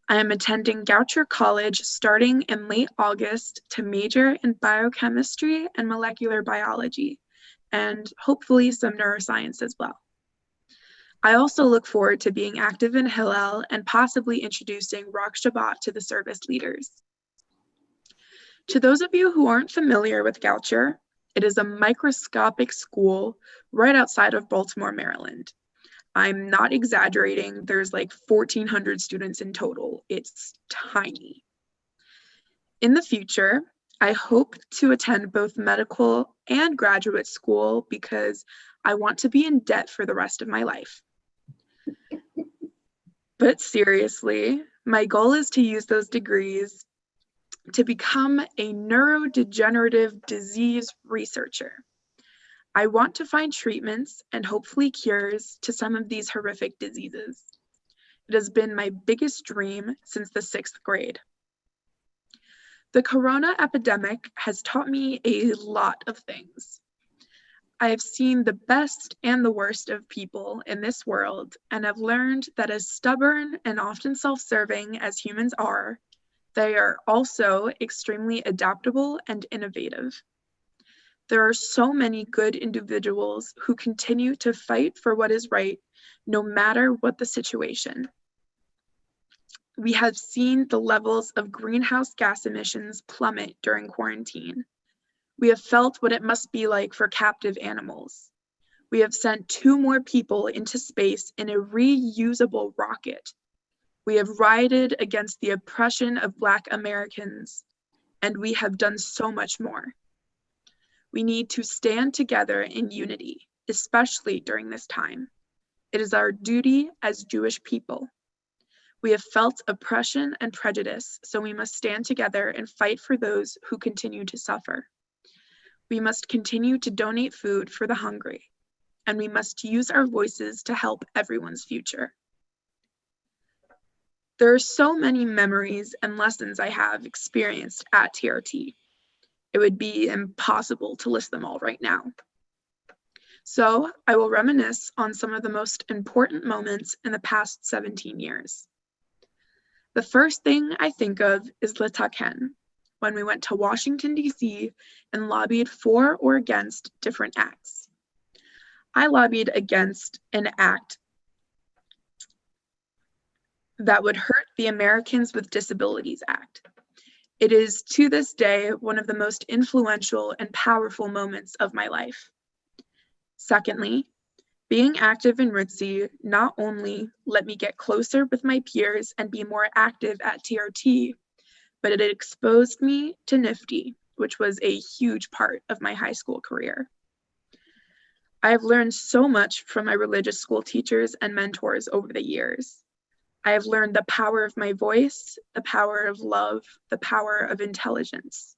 I am attending Goucher College starting in late August to major in biochemistry and molecular biology, and hopefully some neuroscience as well. I also look forward to being active in Hillel and possibly introducing Rosh Shabbat to the service leaders. To those of you who aren't familiar with Goucher, it is a microscopic school right outside of Baltimore, Maryland. I'm not exaggerating, there's like 1,400 students in total. It's tiny. In the future, I hope to attend both medical and graduate school because I want to be in debt for the rest of my life. But seriously, my goal is to use those degrees to become a neurodegenerative disease researcher. I want to find treatments and hopefully cures to some of these horrific diseases. It has been my biggest dream since the 6th grade. The corona epidemic has taught me a lot of things. I have seen the best and the worst of people in this world and have learned that as stubborn and often self-serving as humans are, they are also extremely adaptable and innovative. There are so many good individuals who continue to fight for what is right, no matter what the situation. We have seen the levels of greenhouse gas emissions plummet during quarantine. We have felt what it must be like for captive animals. We have sent 2 more people into space in a reusable rocket. We have rioted against the oppression of Black Americans, and we have done so much more. We need to stand together in unity, especially during this time. It is our duty as Jewish people. We have felt oppression and prejudice, so we must stand together and fight for those who continue to suffer. We must continue to donate food for the hungry, and we must use our voices to help everyone's future. There are so many memories and lessons I have experienced at TRT. It would be impossible to list them all right now. So I will reminisce on some of the most important moments in the past 17 years. The first thing I think of is Letaken, when we went to Washington, D.C. and lobbied for or against different acts. I lobbied against an act that would hurt the Americans with Disabilities Act. It is to this day one of the most influential and powerful moments of my life. Secondly, Being active in ROTC not only let me get closer with my peers and be more active at TRT, but it exposed me to NIFTY, which was a huge part of my high school career. I have learned so much from my religious school teachers and mentors over the years. I have learned the power of my voice, the power of love, the power of intelligence.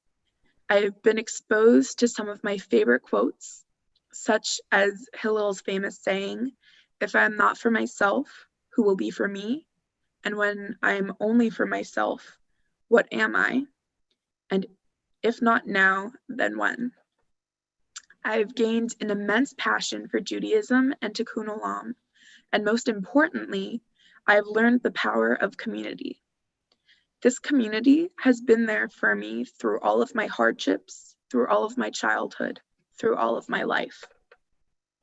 I have been exposed to some of my favorite quotes, such as Hillel's famous saying, "If I am not for myself, who will be for me? And when I am only for myself, what am I? And if not now, then when?" I have gained an immense passion for Judaism and Tikkun Olam, and most importantly, I have learned the power of community. This community has been there for me through all of my hardships, through all of my childhood, through all of my life.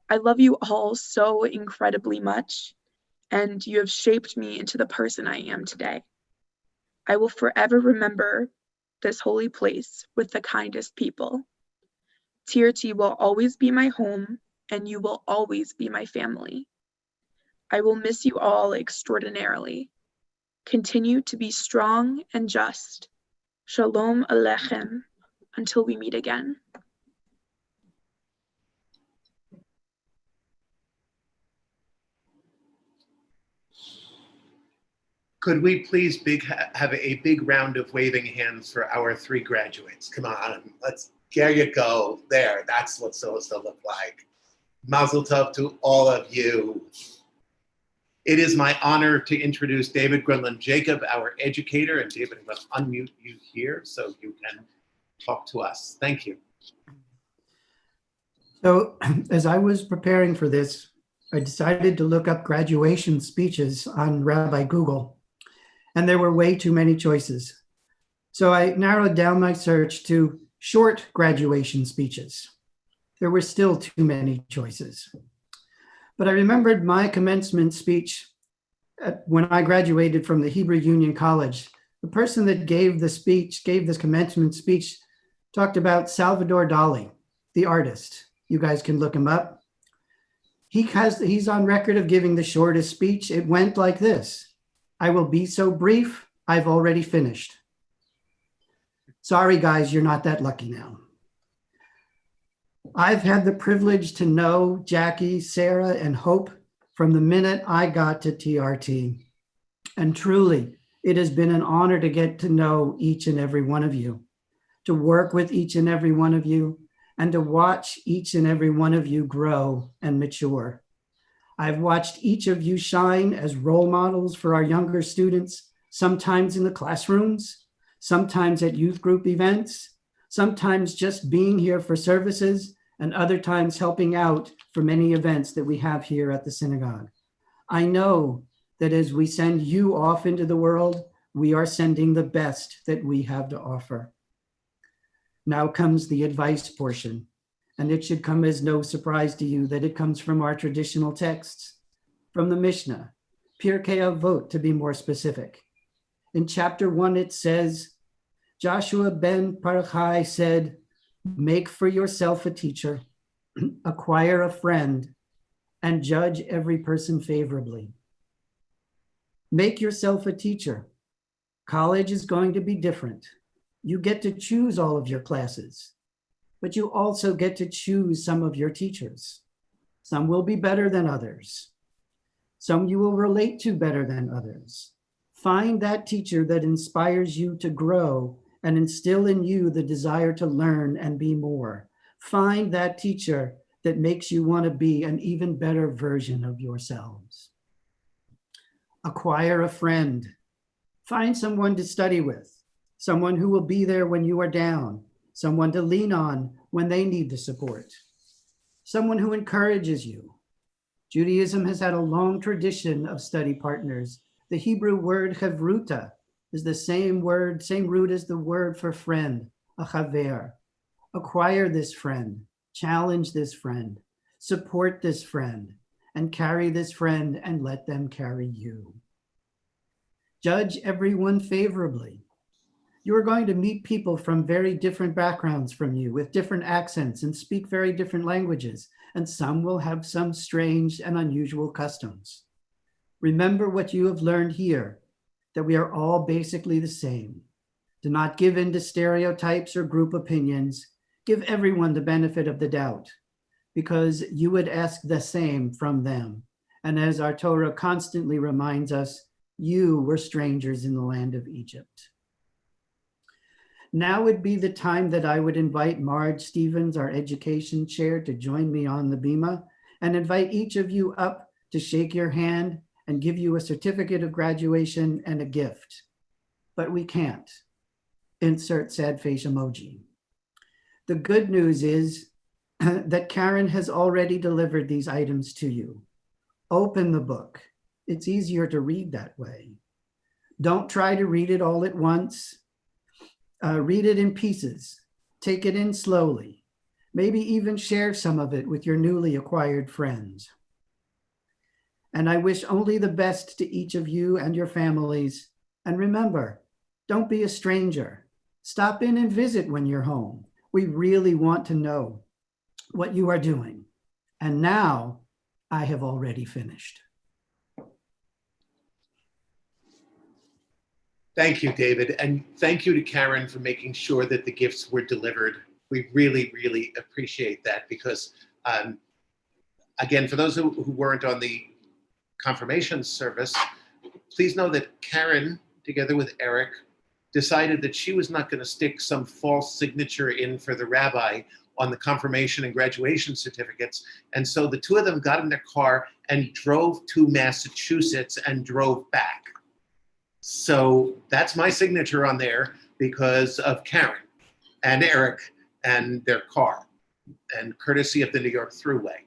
I love you all so incredibly much, and you have shaped me into the person I am today. I will forever remember this holy place with the kindest people. TRT will always be my home, and you will always be my family. I will miss you all extraordinarily. Continue to be strong and just. Shalom Aleichem, until we meet again. Could we please have a big round of waving hands for our 3 graduates? Come on, there you go. There, that's what it's supposed to look like. Mazel tov to all of you. It is my honor to introduce David Grenlund-Jacob, our educator, and David, I'm going to unmute you here so you can talk to us. Thank you. So as I was preparing for this, I decided to look up graduation speeches on Rabbi Google, and there were way too many choices. So I narrowed down my search to short graduation speeches. There were still too many choices. But I remembered my commencement speech when I graduated from the Hebrew Union College. The person that gave this commencement speech, talked about Salvador Dali, the artist. You guys can look him up. He's on record of giving the shortest speech. It went like this: "I will be so brief, I've already finished." Sorry, guys, you're not that lucky now. I've had the privilege to know Jackie, Sarah, and Hope from the minute I got to TRT. And truly, it has been an honor to get to know each and every one of you, to work with each and every one of you, and to watch each and every one of you grow and mature. I've watched each of you shine as role models for our younger students, sometimes in the classrooms, sometimes at youth group events, sometimes just being here for services, and other times helping out for many events that we have here at the synagogue. I know that as we send you off into the world, we are sending the best that we have to offer. Now comes the advice portion, and it should come as no surprise to you that it comes from our traditional texts, from the Mishnah, Pirkei Avot to be more specific. In chapter 1, it says, Joshua ben Parachai said, "Make for yourself a teacher, acquire a friend, and judge every person favorably." Make yourself a teacher. College is going to be different. You get to choose all of your classes, but you also get to choose some of your teachers. Some will be better than others. Some you will relate to better than others. Find that teacher that inspires you to grow and instill in you the desire to learn and be more. Find that teacher that makes you want to be an even better version of yourselves. Acquire a friend. Find someone to study with, someone who will be there when you are down, someone to lean on when they need the support, someone who encourages you. Judaism has had a long tradition of study partners. The Hebrew word chavruta is the same root as the word for friend, a chaver. Acquire this friend, challenge this friend, support this friend, and carry this friend and let them carry you. Judge everyone favorably. You are going to meet people from very different backgrounds from you with different accents and speak very different languages. and some will have some strange and unusual customs. Remember what you have learned here, that we are all basically the same. Do not give in to stereotypes or group opinions. Give everyone the benefit of the doubt, because you would ask the same from them. And as our Torah constantly reminds us, you were strangers in the land of Egypt. Now would be the time that I would invite Marge Stevens, our education chair, to join me on the bima and invite each of you up to shake your hand and give you a certificate of graduation and a gift. But we can't. Insert sad face emoji. The good news is that Karen has already delivered these items to you. Open the book. It's easier to read that way. Don't try to read it all at once. Read it in pieces. Take it in slowly. Maybe even share some of it with your newly acquired friends. And I wish only the best to each of you and your families. And remember, don't be a stranger. Stop in and visit when you're home. We really want to know what you are doing. And now I have already finished. Thank you, David. And thank you to Karen for making sure that the gifts were delivered. We really, really appreciate that because, again, for those who weren't on the confirmation service, please know that Karen, together with Eric, decided that she was not going to stick some false signature in for the rabbi on the confirmation and graduation certificates. And so the two of them got in their car and drove to Massachusetts and drove back. So that's my signature on there because of Karen and Eric and their car, and courtesy of the New York Thruway.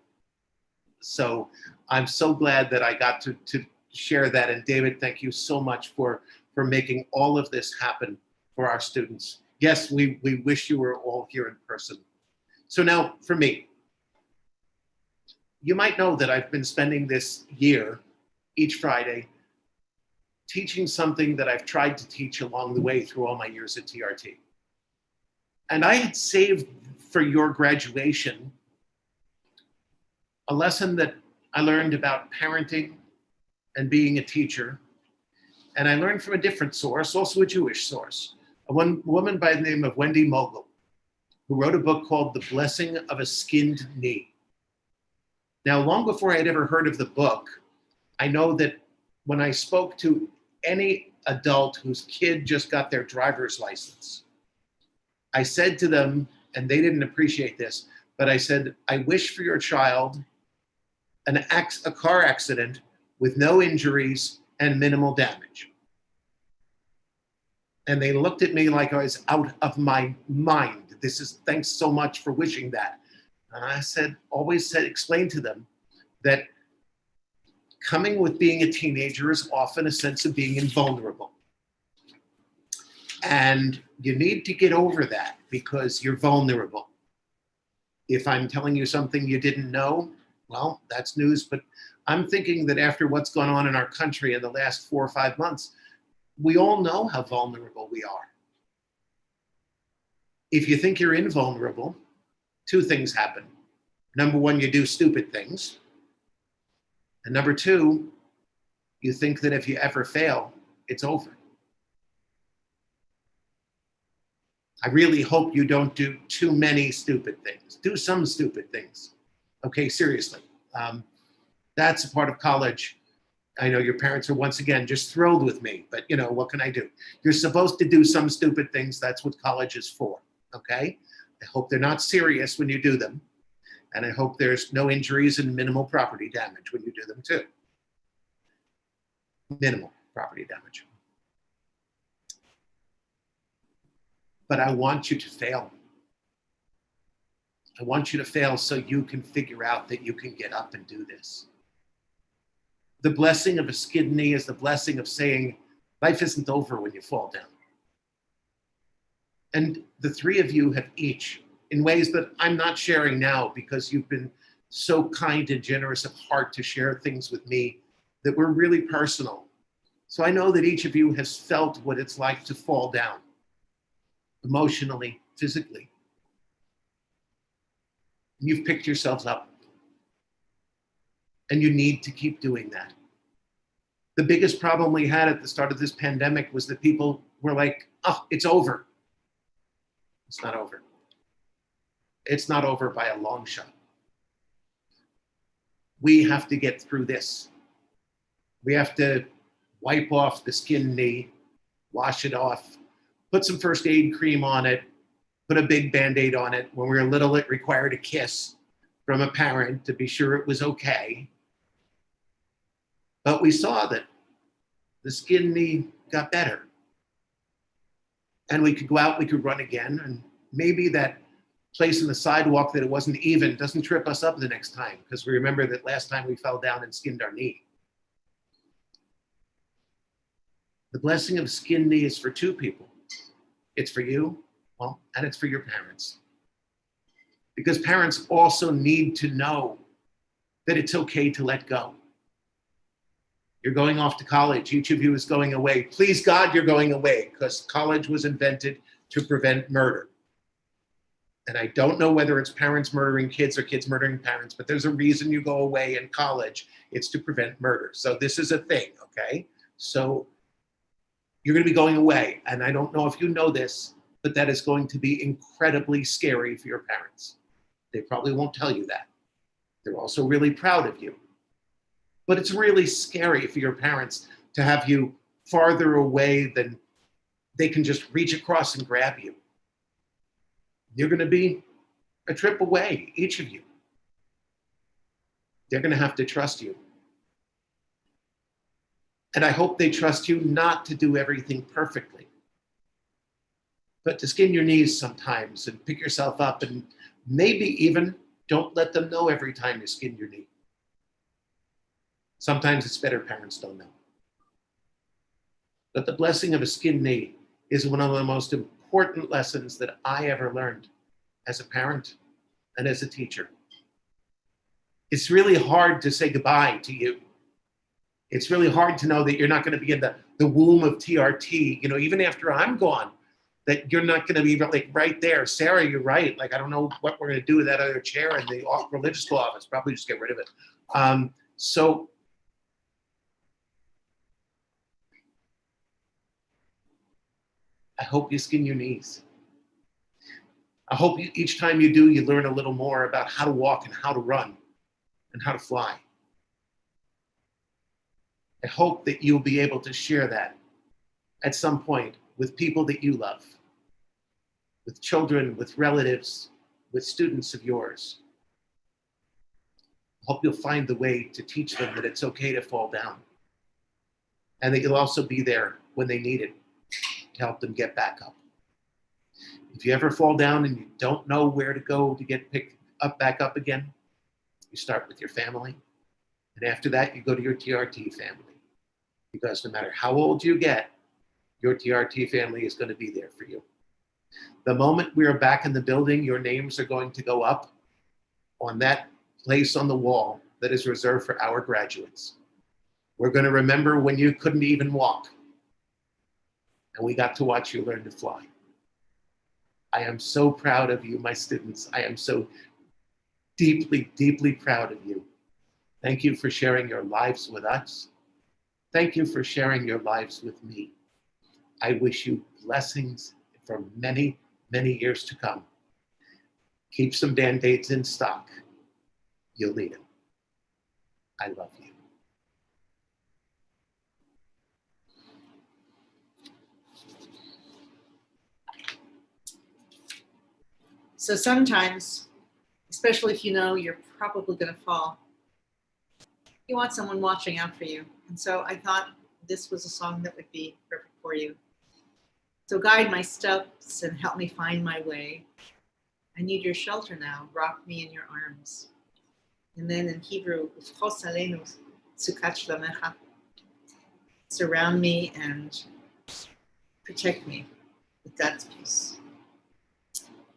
So I'm so glad that I got to share that. And David, thank you so much for making all of this happen for our students. Yes, we wish you were all here in person. So now for me, you might know that I've been spending this year, each Friday, teaching something that I've tried to teach along the way through all my years at TRT. And I had saved for your graduation a lesson that I learned about parenting and being a teacher. And I learned from a different source, also a Jewish source, a woman by the name of Wendy Mogul, who wrote a book called The Blessing of a Skinned Knee. Now, long before I had ever heard of the book, I know that when I spoke to any adult whose kid just got their driver's license, I said to them, and they didn't appreciate this, but I said, I wish for your child a car accident with no injuries and minimal damage. And they looked at me like I was out of my mind. Thanks so much for wishing that. And I explain to them that coming with being a teenager is often a sense of being invulnerable. And you need to get over that because you're vulnerable. If I'm telling you something you didn't know, well, that's news. But I'm thinking that after what's gone on in our country in the last 4 or 5 months, we all know how vulnerable we are. If you think you're invulnerable, 2 things happen. Number 1, you do stupid things. And number 2, you think that if you ever fail, it's over. I really hope you don't do too many stupid things. Do some stupid things. Okay, seriously. That's a part of college. I know your parents are once again just thrilled with me, but you know, what can I do? You're supposed to do some stupid things. That's what college is for, okay? I hope they're not serious when you do them. And I hope there's no injuries and minimal property damage when you do them too. Minimal property damage. But I want you to fail. I want you to fail so you can figure out that you can get up and do this. The blessing of a skinned knee is the blessing of saying, life isn't over when you fall down. And the 3 of you have each, in ways that I'm not sharing now because you've been so kind and generous of heart to share things with me that were really personal. So I know that each of you has felt what it's like to fall down, emotionally, physically. You've picked yourselves up And you need to keep doing that. The biggest problem we had at the start of this pandemic was that people were like, oh, it's over. It's not over. It's not over by a long shot. We have to get through this. We have to wipe off the skinned knee, wash it off, put some first aid cream on it, put a big Band-Aid on it. When we were little, it required a kiss from a parent to be sure it was okay. But we saw that the skinned knee got better. And we could go out, we could run again, and maybe that place in the sidewalk that it wasn't even doesn't trip us up the next time, because we remember that last time we fell down and skinned our knee. The blessing of a skinned knee is for two people. It's for you, well, and it's for your parents. Because parents also need to know that it's okay to let go. You're going off to college. Each of you is going away. Please God, you're going away, because college was invented to prevent murder. And I don't know whether it's parents murdering kids or kids murdering parents, but there's a reason you go away in college. It's to prevent murder. So this is a thing, okay? So you're going to be going away. And I don't know if you know this, but that is going to be incredibly scary for your parents. They probably won't tell you that. They're also really proud of you. But it's really scary for your parents to have you farther away than they can just reach across and grab you. You're going to be a trip away, each of you. They're going to have to trust you. And I hope they trust you not to do everything perfectly, but to skin your knees sometimes and pick yourself up, and maybe even don't let them know every time you skin your knee. Sometimes it's better parents don't know. But the blessing of a skinned knee is one of the most important lessons that I ever learned as a parent and as a teacher. It's really hard to say goodbye to you. It's really hard to know that you're not going to be in the womb of TRT, you know, even after I'm gone, that you're not going to be like right there. Sarah, you're right. Like, I don't know what we're going to do with that other chair in the religious school office. Probably just get rid of it. So I hope you skin your knees. I hope each time you do, you learn a little more about how to walk and how to run and how to fly. I hope that you'll be able to share that at some point with people that you love, with children, with relatives, with students of yours. I hope you'll find the way to teach them that it's okay to fall down, and that you'll also be there when they need it to help them get back up. If you ever fall down and you don't know where to go to get picked up, back up again, you start with your family. And after that, you go to your TRT family. Because no matter how old you get, your TRT family is going to be there for you. The moment we are back in the building, your names are going to go up on that place on the wall that is reserved for our graduates. We're going to remember when you couldn't even walk, and we got to watch you learn to fly. I am so proud of you, my students. I am so deeply, deeply proud of you. Thank you for sharing your lives with us. Thank you for sharing your lives with me. I wish you blessings for many, many years to come. Keep some Band-Aids in stock. You'll need them. I love you. So sometimes, especially if you know you're probably going to fall, you want someone watching out for you. And so I thought this was a song that would be perfect for you. So guide my steps and help me find my way. I need your shelter now. Rock me in your arms. And then in Hebrew, surround me and protect me with God's peace.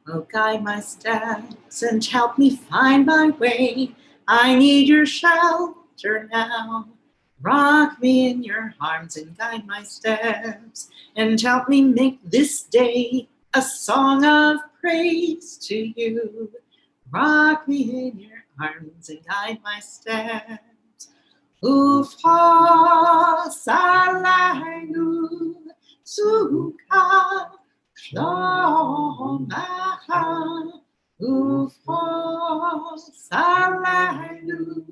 Oh, guide my steps and help me find my way. I need your shelter now. Rock me in your arms and guide my steps and help me make this day a song of praise to you. Rock me in your arms and guide my steps. Ufos alaynu suka shlomecha. Ufos alaynu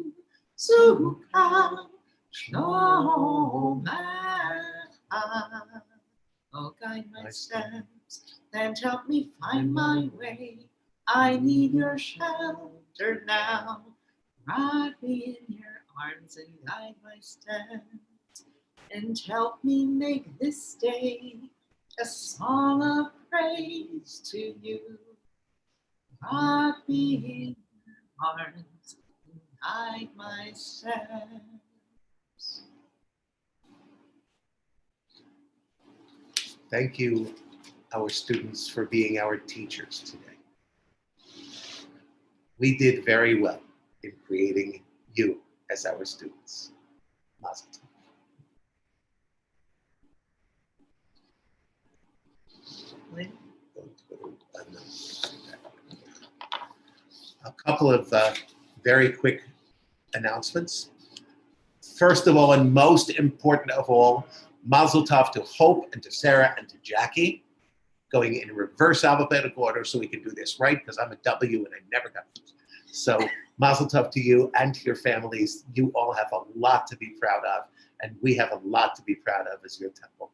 suka shlomecha. Oh, guide my steps and help me find my way. I need your shelter now. Wrap me in your arms and guide my steps, and help me make this day a song of praise to you. Wrap me in your arms and guide my steps. Thank you, our students, for being our teachers today. We did very well in creating you as our students. Mazel tov. A couple of very quick announcements. First of all, and most important of all, Mazel tov to Hope and to Sarah and to Jackie, going in reverse alphabetical order so we can do this right, because I'm a W and I never got it. So Mazel tov to you and to your families. You all have a lot to be proud of, and we have a lot to be proud of as your temple.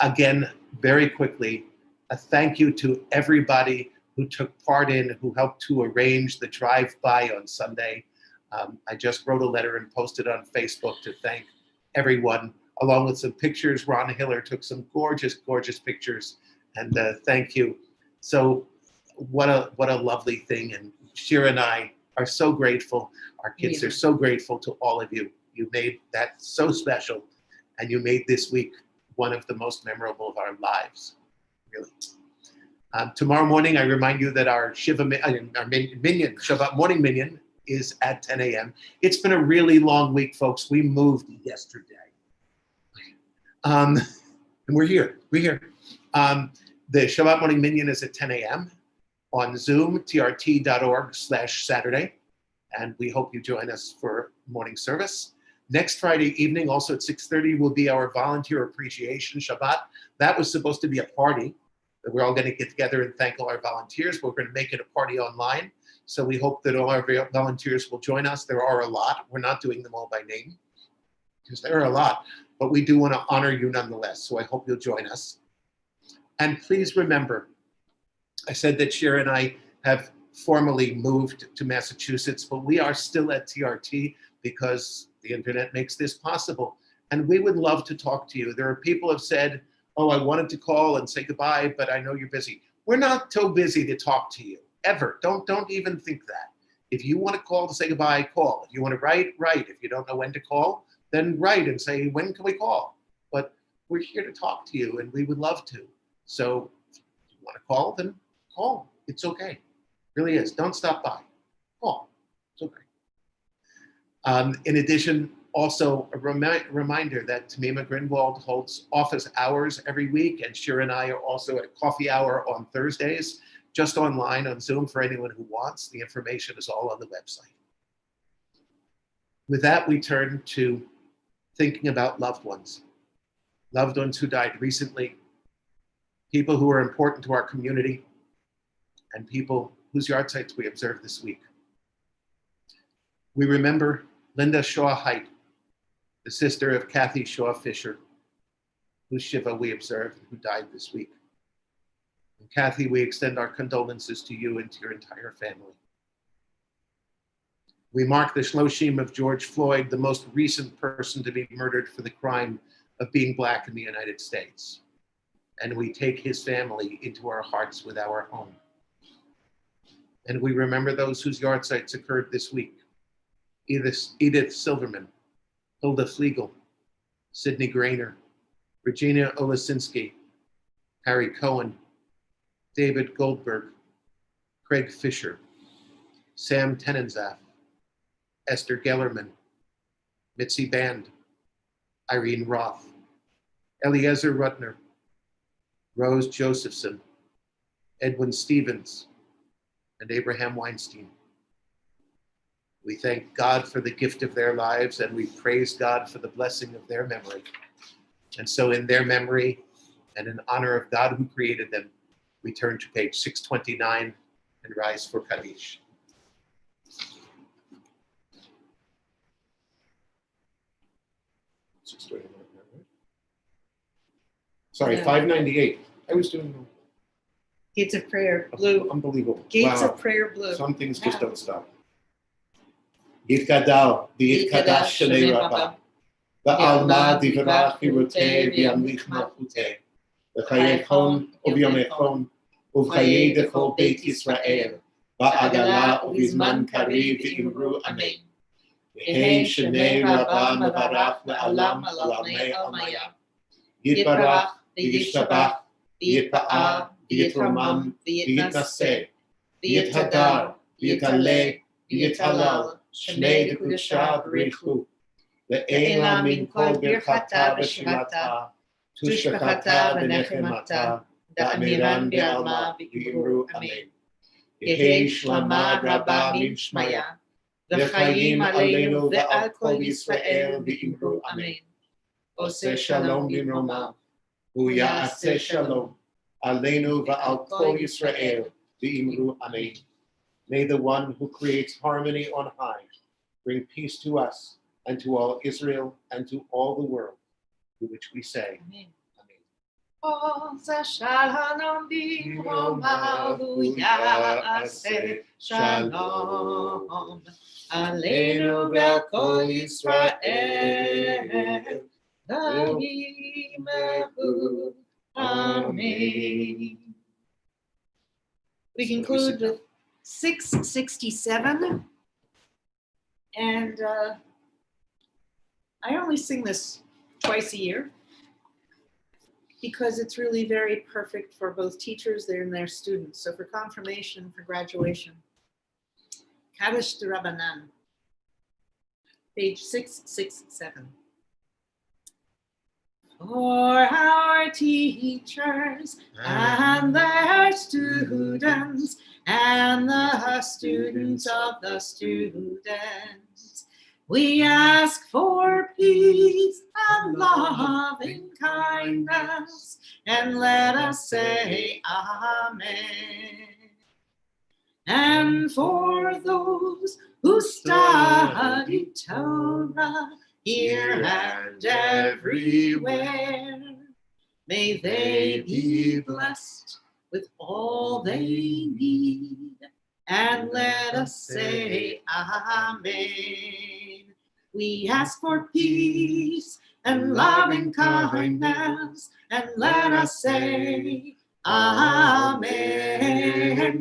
Again, very quickly, a thank you to everybody who took part in, who helped to arrange the drive-by on Sunday. I just wrote a letter and posted on Facebook to thank everyone, along with some pictures. Ron Hiller took some gorgeous, gorgeous pictures, and thank you. So what a lovely thing, and Shira and I are so grateful. Our kids are so grateful to all of you. You made that so special, and you made this week one of the most memorable of our lives, really. Tomorrow morning, I remind you that our minyan, Shabbat morning minyan, is at 10 a.m. It's been a really long week, folks. We moved yesterday. And we're here. The Shabbat morning minyan is at 10 a.m. on Zoom, trt.org/Saturday. And we hope you join us for morning service. Next Friday evening, also at 6:30, will be our volunteer appreciation Shabbat. That was supposed to be a party. We're all going to get together and thank all our volunteers. We're going to make it a party online. So we hope that all our volunteers will join us. There are a lot. We're not doing them all by name, because there are a lot. But we do want to honor you nonetheless. So I hope you'll join us. And please remember, I said that Shira and I have formally moved to Massachusetts, but we are still at TRT because the internet makes this possible. And we would love to talk to you. There are people who have said, oh, I wanted to call and say goodbye, but I know you're busy. We're not so busy to talk to you, ever. Don't even think that. If you want to call to say goodbye, call. If you want to write, write. If you don't know when to call, then write and say, when can we call? But we're here to talk to you, and we would love to. So if you want to call, then call. It's okay. It really is. Don't stop by. Call. It's okay. In addition, also a reminder that Tamima Grinwald holds office hours every week, and Shira and I are also at coffee hour on Thursdays, just online on Zoom for anyone who wants. The information is all on the website. With that, we turn to thinking about loved ones who died recently, people who are important to our community, and people whose yard sites we observed this week. We remember Linda Shaw Height, the sister of Kathy Shaw Fisher, whose Shiva we observed, who died this week. And Kathy, we extend our condolences to you and to your entire family. We mark the Shloshim of George Floyd, the most recent person to be murdered for the crime of being Black in the United States. And we take his family into our hearts with our own. And we remember those whose yard sites occurred this week. Edith Silverman, Hilda Flegel, Sidney Grainer, Regina Olasinski, Harry Cohen, David Goldberg, Craig Fisher, Sam Tenenzath, Esther Gellerman, Mitzi Band, Irene Roth, Eliezer Rutner, Rose Josephson, Edwin Stevens, and Abraham Weinstein. We thank God for the gift of their lives, and we praise God for the blessing of their memory. And so in their memory and in honor of God who created them, we turn to page 629 and rise for Kaddish. Sorry, 598. I was doing Gates of Prayer, blue. unbelievable. Gates Wow. of Prayer, blue. Some things just don't stop. Yitkadal, v'yitkadash shnei rabba, v'alma divrach hirutei v'yamlich malchutei, v'chayechon u'vyomechon, uv'chayei dechol beit Yisrael, v'agala u'vizman kariv v'imru amen. V'hei shnei rabba mevarach le'alam alamei almaya. Yitbarach v'yishtabach v'yitpa'ah v'yitromam v'yitnaseh v'yithadar v'yitaleh v'yitalal shnei dekudasha v'richu ve'ela min kol birchata v'shirata tushbechata v'nechemata da'amiran bi'alma v'yimru amen. Yehei shlama rabba min shmaya v'chayim aleinu ve'al kol Yisrael v'yimru amen. Oseh shalom b'mromam u'ya'aseh shalom aleinu va'al kol Yisrael v'imru amen. May the one who creates harmony on high bring peace to us and to all Israel and to all the world, to which we say, Amen. Oseh shalom b'mromam u'ya'aseh shalom aleinu ve'al kol Yisrael. Amen. We conclude with 667, and I only sing this twice a year because it's really very perfect for both teachers and their students. So for confirmation, for graduation, Kaddish D'Rabbanan, page 667. For our teachers and their students and the students of the students, we ask for peace and loving kindness, and let us say Amen. And for those who study Torah here and everywhere, may they be blessed with all they need, and let us say Amen. We ask for peace and loving kindness, and let us say Amen.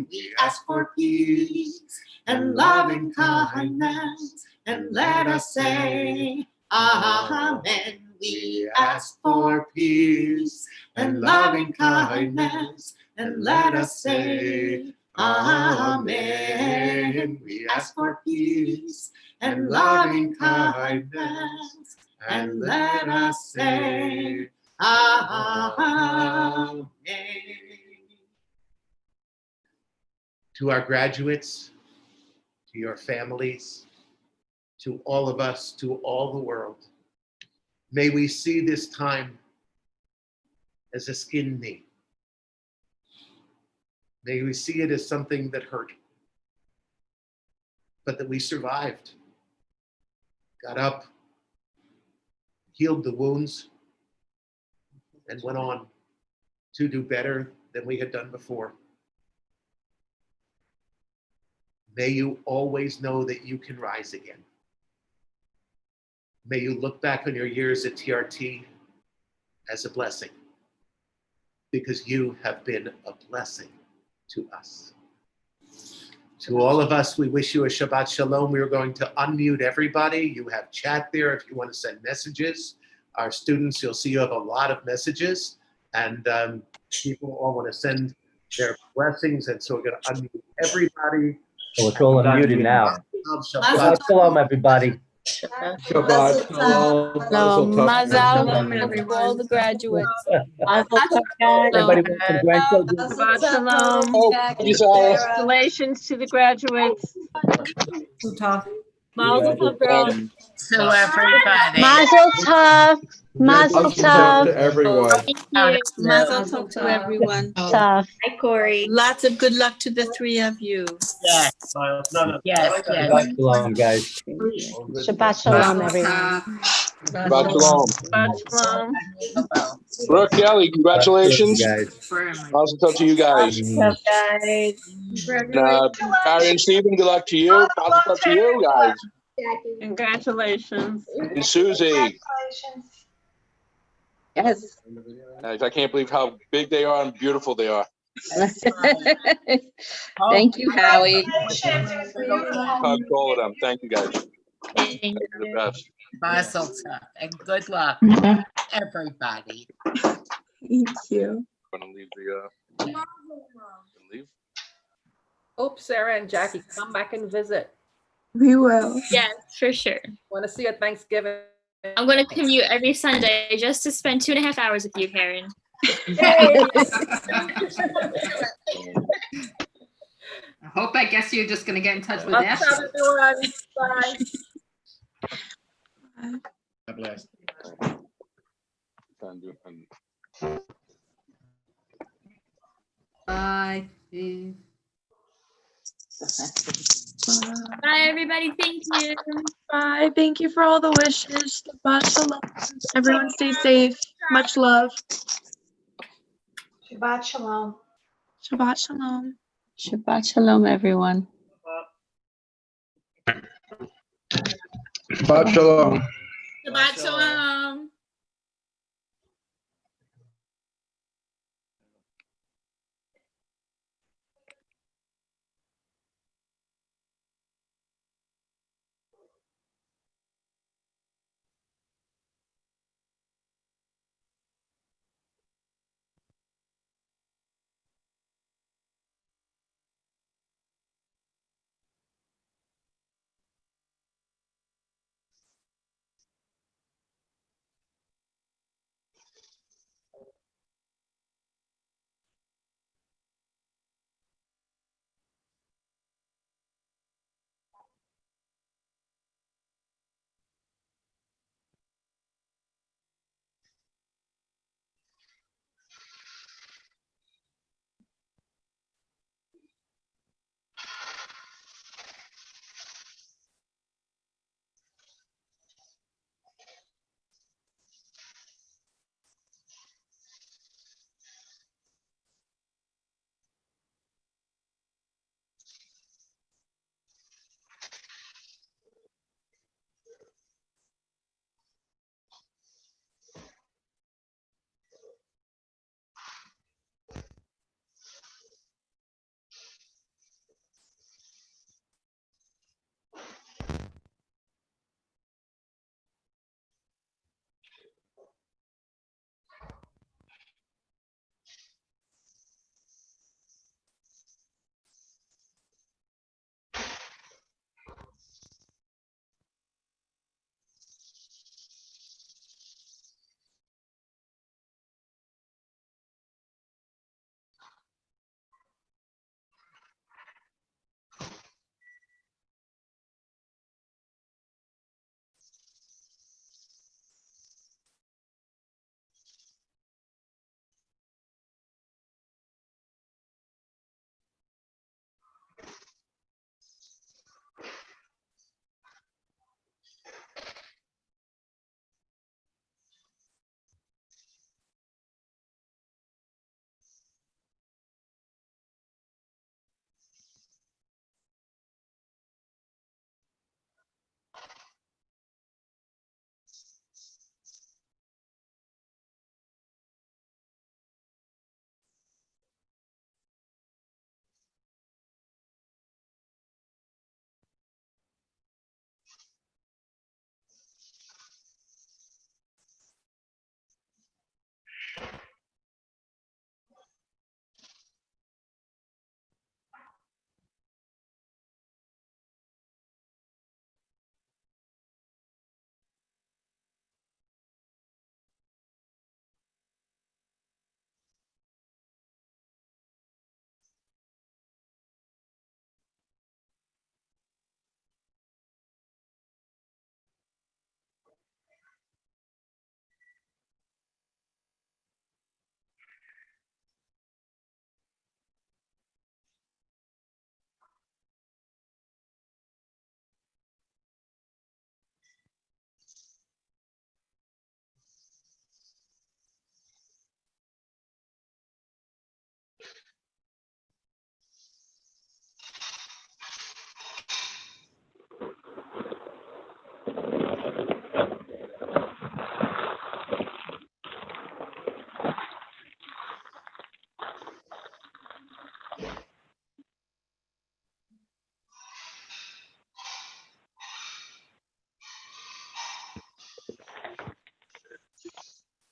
We ask for peace and loving kindness, and let us say Amen. We ask for peace and loving kindness, and let us say Amen. We ask for peace and loving kindness, and let us say Amen. to our graduates, to your families, to all of us, to all the world, may we see this time as a skin knee. May we see it as something that hurt, but that we survived, got up, healed the wounds, and went on to do better than we had done before. May you always know that you can rise again. May you look back on your years at TRT as a blessing, because you have been a blessing to us. To all of us, we wish you a Shabbat Shalom. We are going to unmute everybody. You have chat there if you want to send messages. Our students, you'll see you have a lot of messages, and people all want to send their blessings, and so we're going to unmute everybody. So it's all unmuted now. Shabbat Shalom, everybody. Shabbat Shalom. Mazel tov to all the graduates. Everybody want some grandchildren? Shabbat Shalom. Congratulations to the graduates. Mazel tov, girls. To everybody. Mazel tov. Mazel tov. to everyone. Thank you. Mazel tov to everyone. Tov. Hi, Corey. Lots of good luck to the three of you. Yes. Yes, yes. Shabbat shalom, guys. Shabbat shalom, everyone. Shabbat shalom. Shalom. Brooke Kelly, congratulations. Guys. Mazel tov to you guys. What's up, guys? And, Barry and Stephen, good luck to you. Mazel tov to you guys. Congratulations. And Susie. Yes. Guys, I can't believe how big they are and beautiful they are. Thank you, Howie. Hug to all of them. Thank you guys. Thank You're the best. Mazel tov and good luck, everybody. Thank you. I'm gonna leave leave. Hope Sarah and Jackie come back and visit. We will. Yes, for sure. Want to see you at Thanksgiving. I'm going to commute every Sunday just to spend 2.5 hours with you, Karen. I hope, I guess you're just going to get in touch with us. us. Bye. God bless. Bye. Bye, everybody. Thank you. Bye. Thank you for all the wishes. Shabbat shalom. Everyone stay safe. Much love. Shabbat shalom. Shabbat shalom. Shabbat shalom, everyone. Shabbat shalom. Shabbat shalom.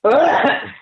Ugh.